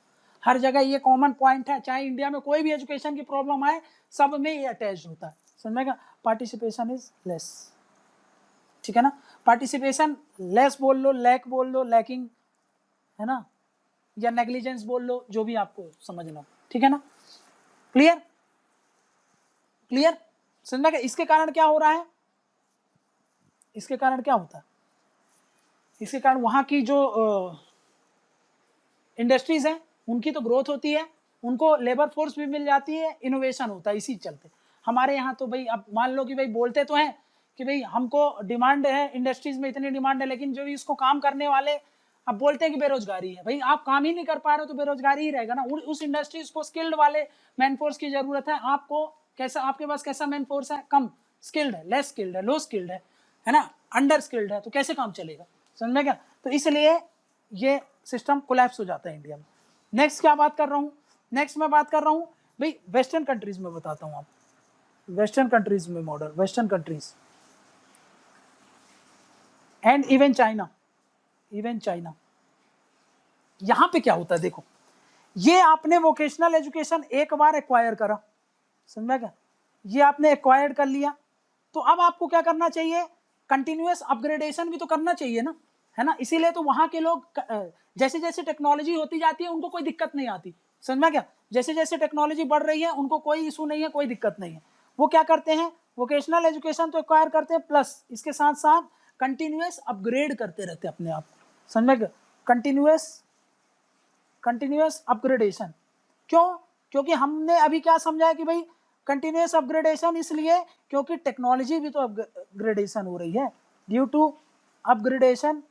हर जगह ये कॉमन पॉइंट है, चाहे इंडिया में कोई भी एजुकेशन की प्रॉब्लम आए, सब में ये अटैच होता है, समझेगा, पार्टिसिपेशन इज लेस, ठीक है ना, पार्टिसिपेशन लेस बोल लो, लैक बोल लो, लैकिंग, है ना, या नेग्लिजेंस बोल लो, जो भी आपको समझना, ठीक है ना, क्लियर, क्लियर, समझना। इसके कारण क्या हो रहा है, इसके कारण क्या होता है, इसके कारण वहां की जो इंडस्ट्रीज हैं उनकी तो ग्रोथ होती है, उनको लेबर फोर्स भी मिल जाती है, इनोवेशन होता है, इसी चलते। हमारे यहाँ तो भाई अब मान लो कि भाई बोलते तो हैं कि भाई हमको डिमांड है, इंडस्ट्रीज में इतनी डिमांड है, लेकिन जो इसको काम करने वाले अब बोलते हैं कि बेरोजगारी है। भाई आप काम ही नहीं कर पा रहे हो तो बेरोजगारी ही रहेगा ना। उस इंडस्ट्रीज को स्किल्ड वाले मैन फोर्स की जरूरत है। आपको कैसा, आपके पास कैसा मैन फोर्स है, कम स्किल्ड है, लेस स्किल्ड है, लो स्किल्ड है ना, अंडर स्किल्ड है, तो कैसे काम चलेगा, समझ में क्या। तो इसलिए ये सिस्टम कोलैप्स हो जाता है इंडिया में। नेक्स्ट क्या बात कर रहा हूँ, नेक्स्ट मैं बात कर रहा हूँ भाई वेस्टर्न कंट्रीज में, बताता हूँ आप, वेस्टर्न कंट्रीज में model, western countries and even China, even China. यहां पे क्या होता है देखो, ये आपने वोकेशनल एजुकेशन एक बार एक्वायर करा, समझा क्या, ये आपने एक्वायर कर लिया, तो अब आपको क्या करना चाहिए, कंटिन्यूअस अपग्रेडेशन भी तो करना चाहिए ना, है ना। इसीलिए तो वहां के लोग जैसे जैसे टेक्नोलॉजी होती जाती है उनको कोई दिक्कत नहीं आती, समझा क्या, जैसे जैसे टेक्नोलॉजी बढ़ रही है उनको कोई इशू नहीं है, कोई दिक्कत नहीं है। वो क्या करते हैं, वोकेशनल एजुकेशन तो एक्वायर करते हैं, प्लस इसके साथ साथ कंटिन्यूअस अपग्रेड करते रहते हैं अपने आप, समझ क्या, कंटिन्यूअस अपग्रेडेशन। क्यों, क्योंकि हमने अभी क्या समझा है कि भाई कंटिन्यूअस अपग्रेडेशन इसलिए क्योंकि टेक्नोलॉजी भी तो अपग्रेडेशन हो रही है, due to upgradation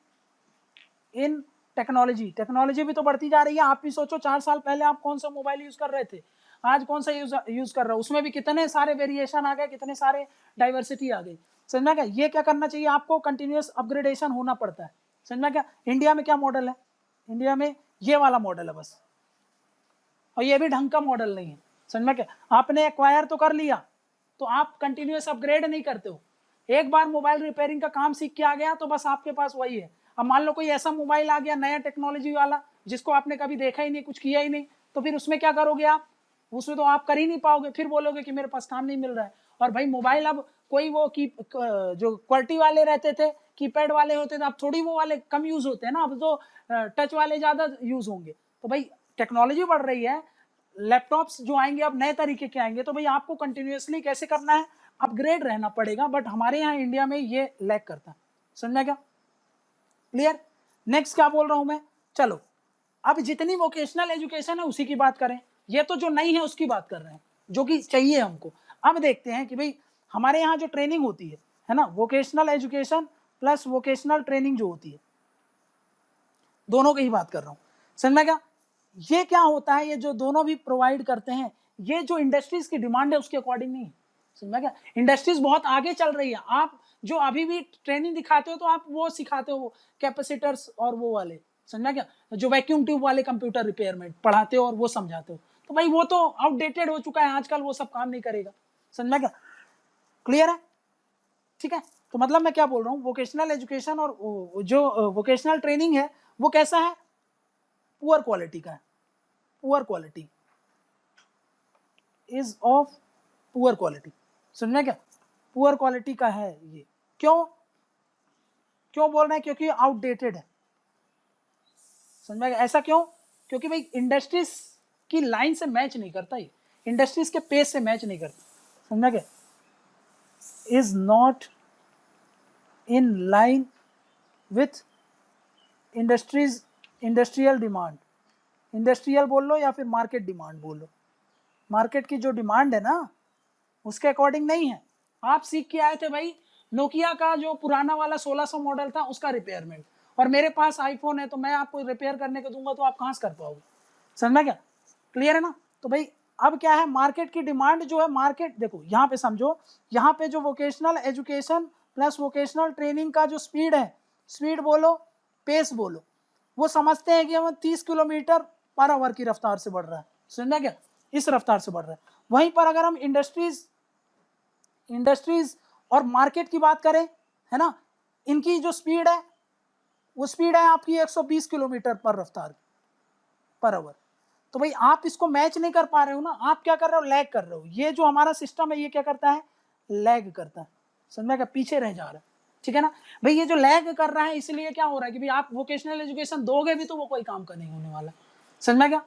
in technology, technology भी तो बढ़ती जा रही है। आप भी सोचो 4 साल पहले आप कौन सा मोबाइल यूज कर रहे थे, आज कौन सा यूज कर रहे हो, उसमें भी कितने सारे वेरिएशन आ गए, कितने सारे डाइवर्सिटी आ गई, समझना क्या। ये क्या करना चाहिए आपको, कंटिन्यूअस अपग्रेडेशन होना पड़ता है, समझ में क्या? इंडिया में क्या मॉडल है? इंडिया में ये वाला मॉडल है बस, और ये भी ढंग का मॉडल नहीं है। समझ में क्या? आपने एक्वायर तो कर लिया, तो आप कंटिन्यूअस अपग्रेड नहीं करते हो। एक बार मोबाइल रिपेयरिंग का काम सीख के आ गया तो बस आपके पास वही है। अब मान लो कोई ऐसा मोबाइल आ गया नया टेक्नोलॉजी वाला जिसको आपने कभी देखा ही नहीं, कुछ किया ही नहीं, तो फिर उसमें क्या करोगे आप? उसमें तो आप कर ही नहीं पाओगे, फिर बोलोगे कि मेरे पास काम नहीं मिल रहा है। और भाई मोबाइल अब कोई वो की जो क्वालिटी वाले रहते थे, कीपैड वाले होते थे, अब थोड़ी वो वाले कम यूज होते हैं ना, अब तो टच वाले ज्यादा यूज होंगे। तो भाई टेक्नोलॉजी बढ़ रही है, लैपटॉप्स जो आएंगे अब नए तरीके के आएंगे, तो भाई आपको कंटिन्यूअसली कैसे करना है? अपग्रेड रहना पड़ेगा। बट हमारे यहाँ इंडिया में ये लैक करता है। समझ में क्या? क्लियर? नेक्स्ट क्या बोल रहा हूं मैं? चलो अब जितनी वोकेशनल एजुकेशन है उसी की बात करें। ये तो जो नहीं है उसकी बात कर रहे हैं, जो कि चाहिए हमको। अब देखते हैं कि भाई हमारे यहाँ जो ट्रेनिंग होती है ना, vocational education plus vocational training जो होती है, दोनों की ही बात कर रहा हूँ। समझ में क्या? ये क्या होता है, ये जो दोनों भी प्रोवाइड करते हैं, ये जो इंडस्ट्रीज की डिमांड है उसके अकॉर्डिंग नहीं है। समझ में क्या? इंडस्ट्रीज बहुत आगे चल रही है, आप जो अभी भी ट्रेनिंग दिखाते हो तो आप वो सिखाते हो कैपेसिटर्स और वो वाले, समझ में क्या, जो वैक्यूम ट्यूब वाले कंप्यूटर रिपेयरमेंट पढ़ाते हो और वो समझाते हो, तो भाई वो तो आउटडेटेड हो चुका है, आजकल वो सब काम नहीं करेगा। समझ में क्या? क्लियर है? ठीक है। तो मतलब मैं क्या बोल रहा हूँ, वोकेशनल एजुकेशन और जो वोकेशनल ट्रेनिंग है वो कैसा है? पुअर क्वालिटी का है। Poor quality is of poor quality. समझे क्या? पुअर क्वालिटी का है ये। क्यों क्यों बोल रहे हैं? क्योंकि आउटडेटेड है। समझ में? ऐसा क्यों? क्योंकि भाई इंडस्ट्रीज की लाइन से मैच नहीं करता, ये इंडस्ट्रीज के पेस से मैच नहीं करता। समझ में? Is not in line with industries, industrial demand. Industrial बोल लो या फिर मार्केट डिमांड बोल लो, मार्केट की जो डिमांड है ना उसके अकॉर्डिंग नहीं है। आप सीख के आए थे भाई नोकिया का जो पुराना वाला 1600 मॉडल था उसका रिपेयरमेंट, और मेरे पास आईफोन है तो मैं आपको रिपेयर करने को दूंगा तो आप कहां से कर पाओगे? समझना क्या? क्लियर है ना? तो भाई अब क्या है, मार्केट की डिमांड जो है, मार्केट देखो यहाँ पे समझो, यहाँ पे जो vocational education plus vocational training का जो स्पीड है, स्पीड बोलो पेस बोलो, वो समझते हैं कि हम 30 किलोमीटर पर आवर की रफ्तार से बढ़ रहा है। समझना क्या? इस रफ्तार से बढ़ रहा है। वहीं पर अगर हम इंडस्ट्रीज और मार्केट की बात करें, है ना, इनकी जो स्पीड है वो स्पीड है आपकी 120 किलोमीटर पर रफ्तार पर आवर। तो भाई आप इसको मैच नहीं कर पा रहे हो ना, आप क्या कर रहे हो? लैग कर रहे हो। ये जो हमारा सिस्टम है ये क्या करता है? लैग करता है। समझ में? पीछे रह जा रहा है। ठीक है ना भाई? ये जो लैग कर रहा है इसलिए क्या हो रहा है कि भाई आप वोकेशनल एजुकेशन दोगे भी तो वो कोई काम का नहीं होने वाला। समझ में क्या?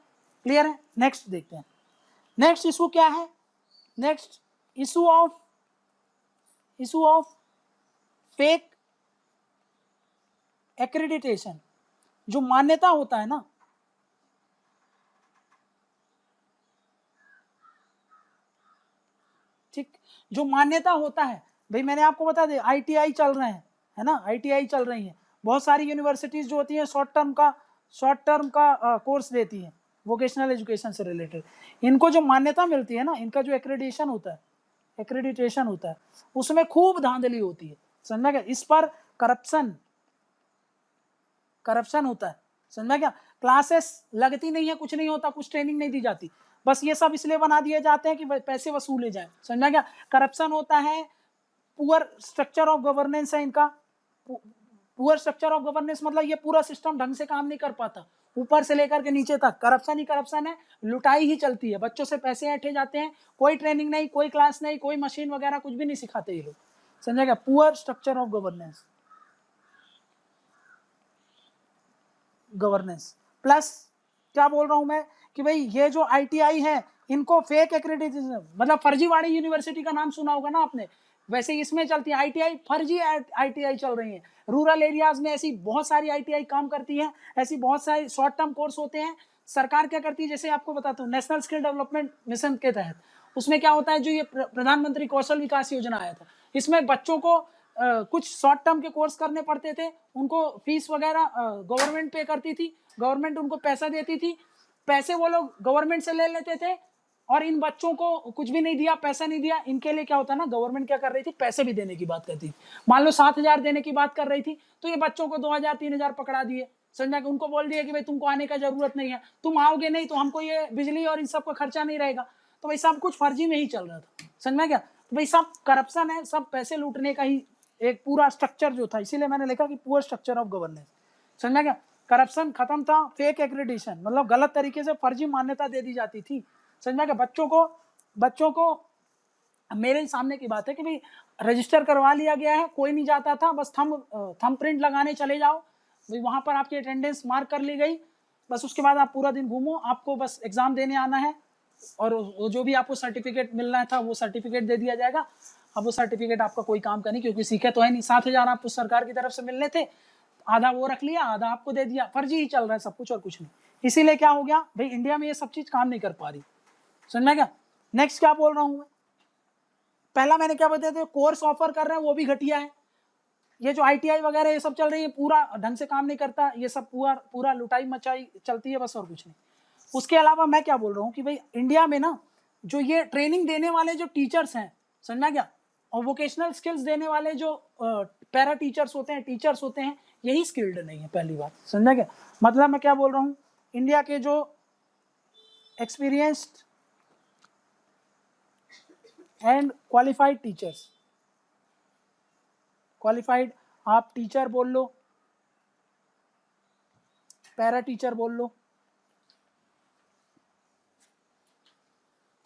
क्लियर है? नेक्स्ट देखते हैं। नेक्स्ट इशू क्या है? Next issue of fake accreditation. जो मान्यता होता है ना, ठीक, जो मान्यता होता है भाई, मैंने आपको बता दे आईटीआई चल रहे हैं, है ना, आईटीआई चल रही है, बहुत सारी यूनिवर्सिटीज जो होती हैं शॉर्ट टर्म का कोर्स देती हैं वोकेशनल एजुकेशन से रिलेटेड। इनको जो मान्यता मिलती है ना, इनका जो एक्रेडिटेशन होता है उसमें खूब धांधली होती है। समझ गया? इस पर करप्शन होता है। समझ गया? क्लासेस लगती नहीं है, कुछ नहीं होता, कुछ ट्रेनिंग नहीं दी जाती, बस ये सब इसलिए बना दिए जाते हैं कि पैसे वसूले जाए। समझ गया? करप्शन होता है, पुअर स्ट्रक्चर ऑफ गवर्नेंस है इनका। पुअर स्ट्रक्चर ऑफ गवर्नेंस मतलब ये पूरा सिस्टम ढंग से काम नहीं कर पाता, ऊपर से लेकर के नीचे तक करप्शन ही करप्शन है, लुटाई ही चलती है, बच्चों से पैसे ऐंठे जाते हैं, कोई ट्रेनिंग नहीं, कोई क्लास नहीं, कोई मशीन वगैरह कुछ भी नहीं सिखाते ये लोग। समझेगा? Poor structure of governance plus क्या बोल रहा हूं मैं कि भाई ये जो आईटीआई है इनको फेक एक्रेडिटेशन, मतलब फर्जीवाड़ी यूनिवर्सिटी का नाम सुना होगा ना आपने, वैसे इसमें चलती है आईटीआई, फर्जी आईटीआई चल रही है। रूरल एरियाज में ऐसी बहुत सारी आईटीआई काम करती है, ऐसी बहुत सारे शॉर्ट टर्म कोर्स होते हैं। सरकार क्या करती है, जैसे आपको बताता हूँ, नेशनल स्किल डेवलपमेंट मिशन के तहत उसमें क्या होता है, जो ये प्रधानमंत्री कौशल विकास योजना आया था, इसमें बच्चों को कुछ शॉर्ट टर्म के कोर्स करने पड़ते थे, उनको फीस वगैरह गवर्नमेंट पे करती थी, गवर्नमेंट उनको पैसा देती थी, पैसे वो लोग गवर्नमेंट से ले लेते थे और इन बच्चों को कुछ भी नहीं दिया, पैसा नहीं दिया, इनके लिए क्या होता है ना, गवर्नमेंट क्या कर रही थी, पैसे भी देने की बात करती थी। मान लो 7,000 देने की बात कर रही थी, तो ये बच्चों को 2,000 3,000 पकड़ा दिए, समझा, कि उनको बोल दिया कि भाई तुमको आने का जरूरत नहीं है, तुम आओगे नहीं तो हमको ये बिजली और इन सब का खर्चा नहीं रहेगा। तो भाई सब कुछ फर्जी में ही चल रहा था, समझा क्या। तो भाई सब करप्शन है, सब पैसे लूटने का ही एक पूरा स्ट्रक्चर जो था, इसीलिए मैंने लिखा कि पुअर स्ट्रक्चर ऑफ गवर्नेंस, समझा क्या। करप्शन खत्म था, फेक एक्रेडिटेशन मतलब गलत तरीके से फर्जी मान्यता दे दी जाती थी, समझा क्या। बच्चों को मेरे सामने की बात है कि भाई रजिस्टर करवा लिया गया है, कोई नहीं जाता था, बस थंब प्रिंट लगाने चले जाओ भाई, वहां पर आपकी अटेंडेंस मार्क कर ली गई, बस उसके बाद आप पूरा दिन घूमो, आपको बस एग्जाम देने आना है, और वो जो भी आपको सर्टिफिकेट मिलना था वो सर्टिफिकेट दे दिया जाएगा। अब वो सर्टिफिकेट आपका कोई काम का नहीं, क्योंकि सीखे तो है नहीं। 7,000 आपको सरकार की तरफ से मिलने थे, आधा वो रख लिया, आधा आपको दे दिया, फर्जी ही चल रहा है सब कुछ और कुछ नहीं। इसीलिए क्या हो गया भाई, इंडिया में ये सब चीज काम नहीं कर पा रही, समझना क्या। नेक्स्ट क्या बोल रहा हूं मैं, पहला मैंने क्या बताया था, कोर्स ऑफर कर रहे हैं वो भी घटिया है। ये जो ITI वगैरह ये सब चल रही है, पूरा ढंग से काम नहीं करता, ये सब पूरा लुटाई मचाई चलती है बस, और कुछ नहीं। उसके अलावा मैं क्या बोल रहा हूँ कि भाई इंडिया में ना जो ये ट्रेनिंग देने वाले जो टीचर्स हैं, समझना क्या, और वोकेशनल स्किल्स देने वाले जो पैरा टीचर्स होते हैं, यही स्किल्ड नहीं है, पहली बात, समझा क्या। मतलब मैं क्या बोल रहा हूँ, इंडिया के जो experienced and qualified teachers, qualified आप टीचर बोल लो, पैरा टीचर बोल लो,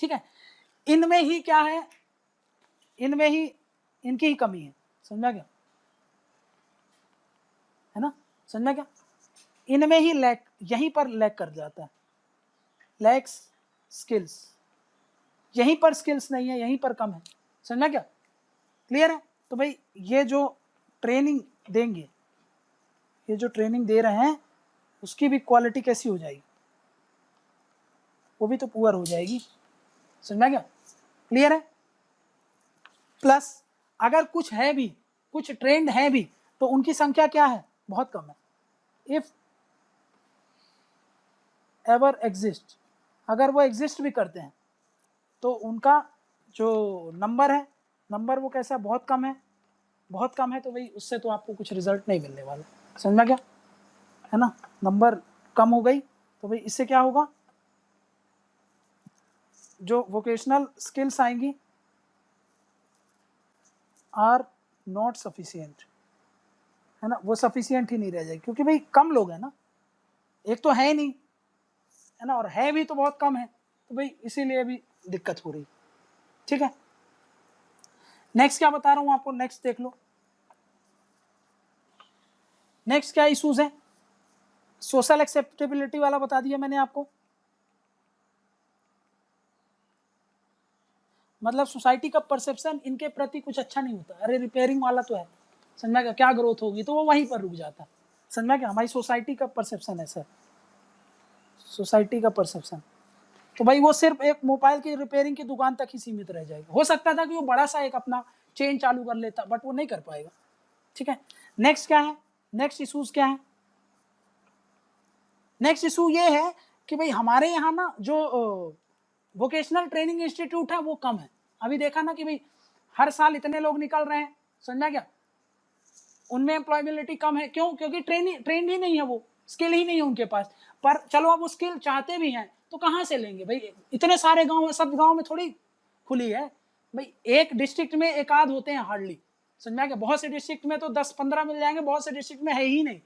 ठीक है, इनमें ही क्या है, इनमें ही इनकी ही कमी है, समझा क्या, है ना, समझा क्या। इनमें ही लैक, यहीं पर लैक कर जाता है, लैक्स स्किल्स, यहीं पर स्किल्स नहीं है, यहीं पर कम है, समझा क्या, क्लियर है। तो भाई ये जो ट्रेनिंग देंगे, ये जो ट्रेनिंग दे रहे हैं, उसकी भी क्वालिटी कैसी हो जाएगी, वो भी तो पुअर हो जाएगी, समझा क्या, क्लियर है। प्लस अगर कुछ है भी, कुछ ट्रेंड है भी, तो उनकी संख्या क्या है, बहुत कम है। इफ एवर एग्जिस्ट, अगर वो एग्जिस्ट भी करते हैं तो उनका जो नंबर है, नंबर वो कैसा, बहुत कम है, बहुत कम है। तो भाई उससे तो आपको कुछ रिजल्ट नहीं मिलने वाला, समझ में क्या, है ना। नंबर कम हो गई तो भाई इससे क्या होगा, जो वोकेशनल स्किल्स आएंगी आर नॉट सफिशियंट, है ना, वो सफिशियंट ही नहीं रह जाएगी, क्योंकि भाई कम लोग हैं ना, एक तो है नहीं, है ना, और है भी तो बहुत कम है, तो भाई इसीलिए भी दिक्कत हो रही, ठीक है। नेक्स्ट क्या बता रहा हूं आपको, नेक्स्ट देख लो, नेक्स्ट क्या इश्यूज है, सोशल एक्सेप्टेबिलिटी वाला बता दिया मैंने आपको, मतलब सोसाइटी का परसेप्शन इनके प्रति कुछ अच्छा नहीं होता, अरे रिपेयरिंग वाला तो है, समझा क्या, क्या ग्रोथ होगी, तो वो वहीं पर रुक जाता है, समझा क्या, हमारी सोसाइटी का परसेप्शन है सर, सोसाइटी का परसेप्शन। तो भाई वो सिर्फ एक मोबाइल की रिपेयरिंग की दुकान तक ही सीमित रह जाएगा, हो सकता था कि वो बड़ा सा एक अपना चेन चालू कर लेता, बट वो नहीं कर पाएगा, ठीक है। नेक्स्ट क्या है, नेक्स्ट इशूज क्या है, नेक्स्ट इशू ये है कि भाई हमारे यहाँ ना जो वोकेशनल ट्रेनिंग इंस्टीट्यूट है वो कम है। अभी देखा ना कि भाई हर साल इतने लोग निकल रहे हैं, समझा क्या, उनमें एम्प्लॉयबिलिटी कम है, क्यों, क्योंकि ट्रेन ही नहीं है, वो स्किल ही नहीं है उनके पास। पर चलो अब वो स्किल चाहते भी हैं तो कहाँ से लेंगे भाई, इतने सारे गांव, सब गांव में थोड़ी खुली है भाई, एक डिस्ट्रिक्ट में एक आध होते हैं हार्डली, समझा क्या, बहुत से डिस्ट्रिक्ट में तो 10-15 मिल जाएंगे, बहुत से डिस्ट्रिक्ट में है ही नहीं,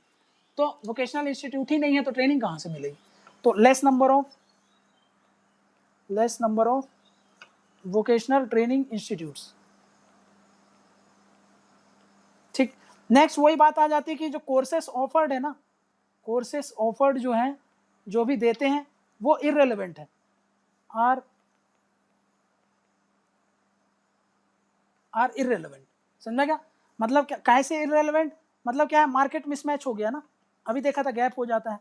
तो वोकेशनल इंस्टीट्यूट ही नहीं है, तो ट्रेनिंग कहाँ से मिलेगी। तो less number of vocational training institutes, ठीक। नेक्स्ट वही बात आ जाती है कि जो कोर्सेस ऑफर्ड है ना, कोर्सेस ऑफर्ड जो हैं, जो भी देते हैं वो इररेलेवेंट है, आर इररेलेवेंट, समझा क्या, मतलब क्या, कैसे इररेलेवेंट, मतलब क्या है, मार्केट मिसमैच हो गया ना, अभी देखा था गैप हो जाता है,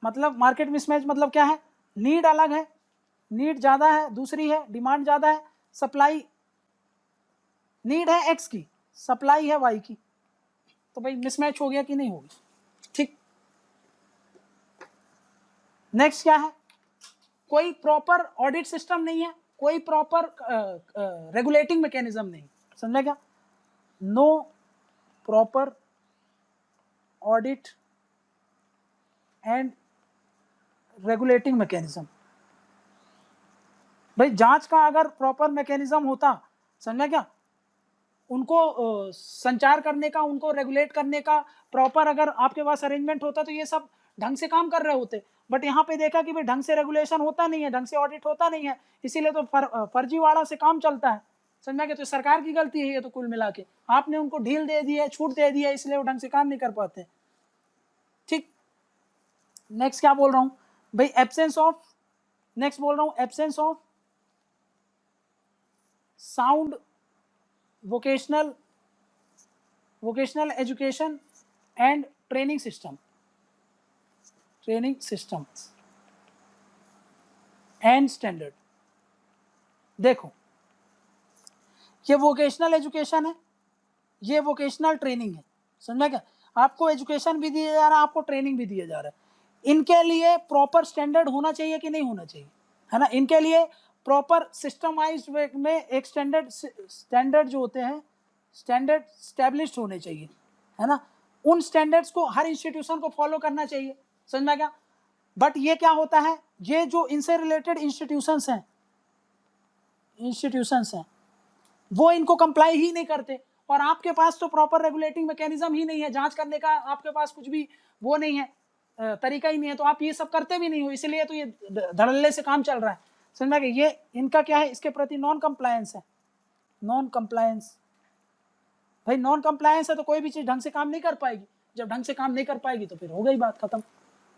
मतलब मार्केट मिसमैच मतलब क्या है, नीड अलग है, नीड ज्यादा है, दूसरी है डिमांड ज्यादा है, सप्लाई, नीड है एक्स की, सप्लाई है वाई की, तो भाई मिसमैच हो गया कि नहीं होगी, ठीक। नेक्स्ट क्या है, कोई प्रॉपर ऑडिट सिस्टम नहीं है, कोई प्रॉपर रेगुलेटिंग मैकेनिज्म नहीं, समझा क्या? No proper audit and regulating mechanism. भाई जांच का अगर प्रॉपर मैकेनिज्म होता, समझा क्या, उनको संचार करने का, उनको रेगुलेट करने का प्रॉपर अगर आपके पास अरेंजमेंट होता तो ये सब ढंग से काम कर रहे होते। बट यहाँ पे देखा कि भाई ढंग से रेगुलेशन होता नहीं है, ढंग से ऑडिट होता नहीं है, इसीलिए तो फर्जीवाड़ा से काम चलता है, समझा क्या? तो सरकार की गलती है ये तो, कुल मिला के आपने उनको ढील दे दी है, छूट दे दी है, इसलिए वो ढंग से काम नहीं कर पाते। ठीक, नेक्स्ट क्या बोल रहा हूँ भाई, एब्सेंस ऑफ, नेक्स्ट बोल रहा हूँ absence of sound vocational education and training systems and standard। देखो ये वोकेशनल एजुकेशन है, ये वोकेशनल ट्रेनिंग है, समझा क्या? आपको एजुकेशन भी दिया जा रहा है, आपको ट्रेनिंग भी दिया जा रहा है। इनके लिए प्रॉपर स्टैंडर्ड होना चाहिए कि नहीं होना चाहिए, है ना? इनके लिए प्रॉपर सिस्टमाइज्ड वे में एक स्टैंडर्ड जो होते हैं, स्टैंडर्ड स्टैब्लिश्ड होने चाहिए, है ना? उन स्टैंडर्ड्स को हर इंस्टीट्यूशन को फॉलो करना चाहिए, समझ में क्या? बट ये क्या होता है, ये जो इनसे रिलेटेड इंस्टीट्यूशंस हैं वो इनको कंप्लाई ही नहीं करते, और आपके पास तो प्रॉपर रेगुलेटिंग मैकेनिज्म ही नहीं है, जांच करने का आपके पास कुछ भी वो नहीं है, तरीका ही नहीं है, तो आप ये सब करते भी नहीं हो, इसलिए तो ये धड़ल्ले से काम चल रहा है, समझ में? ये इनका क्या है, इसके प्रति नॉन कंप्लायंस है। नॉन कंप्लायंस, भाई नॉन कंप्लायंस है तो कोई भी चीज ढंग से काम नहीं कर पाएगी, जब ढंग से काम नहीं कर पाएगी तो फिर हो गई बात खत्म,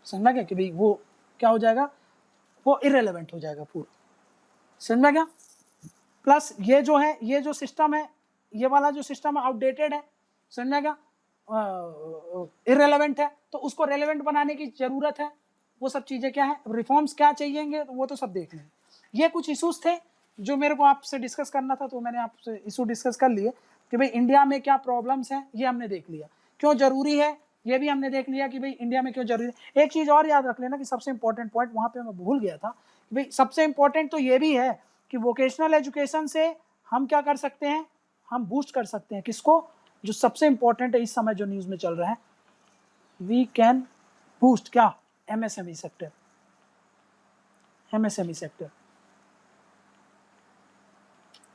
समझ में क्या? कि भाई वो क्या हो जाएगा, वो इररिलेवेंट हो जाएगा पूरा, समझ में क्या? प्लस ये जो है, ये जो सिस्टम है, ये वाला जो सिस्टम है आउटडेटेड है, समझ में क्या? इररिलेवेंट है, तो उसको रेलेवेंट बनाने की जरूरत है। वो सब चीजें क्या है, रिफॉर्म्स क्या चाहिएंगे, वो तो सब देख लेंगे। ये कुछ इशूज थे जो मेरे को आपसे डिस्कस करना था, तो मैंने आपसे इशू डिस्कस कर लिए कि भाई इंडिया में क्या प्रॉब्लम्स हैं, ये हमने देख लिया, क्यों जरूरी है ये भी हमने देख लिया कि भाई इंडिया में क्यों जरूरी है। एक चीज और याद रख लेना कि सबसे इंपॉर्टेंट पॉइंट, वहां पे मैं भूल गया था कि भाई सबसे इंपॉर्टेंट तो ये भी है कि वोकेशनल एजुकेशन से हम क्या कर सकते हैं, हम बूस्ट कर सकते हैं किसको, जो सबसे इंपॉर्टेंट है इस समय जो न्यूज में चल रहा है, वी कैन बूस्ट क्या, एमएसएमई सेक्टर, एमएसएमई सेक्टर,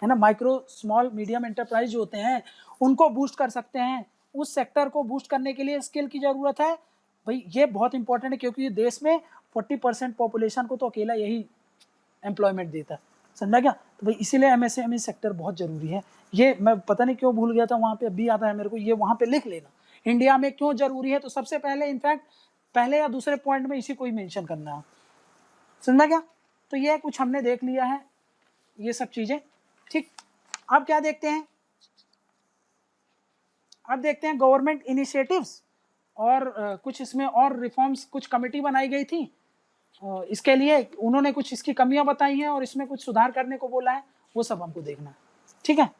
है ना? माइक्रो स्मॉल मीडियम एंटरप्राइज जो होते हैं उनको बूस्ट कर सकते हैं। उस सेक्टर को बूस्ट करने के लिए स्किल की जरूरत है भाई, ये बहुत इंपॉर्टेंट है, क्योंकि देश में 40% पॉपुलेशन को तो अकेला यही एम्प्लॉयमेंट देता है, समझा क्या? तो भाई इसीलिए एमएसएमई सेक्टर बहुत जरूरी है। ये मैं पता नहीं क्यों भूल गया था, वहां पे अभी आता है मेरे को, ये वहां पे लिख लेना, इंडिया में क्यों जरूरी है। तो सबसे पहले इनफैक्ट पहले या दूसरे पॉइंट में इसी को ही मेंशन करना है, समझा क्या? तो ये कुछ हमने देख लिया है ये सब चीजें, ठीक। अब क्या देखते हैं, अब देखते हैं गवर्नमेंट इनिशिएटिव्स, और कुछ इसमें और रिफॉर्म्स, कुछ कमेटी बनाई गई थी, इसके लिए उन्होंने कुछ इसकी कमियां बताई हैं और इसमें कुछ सुधार करने को बोला है, वो सब हमको देखना है, ठीक है।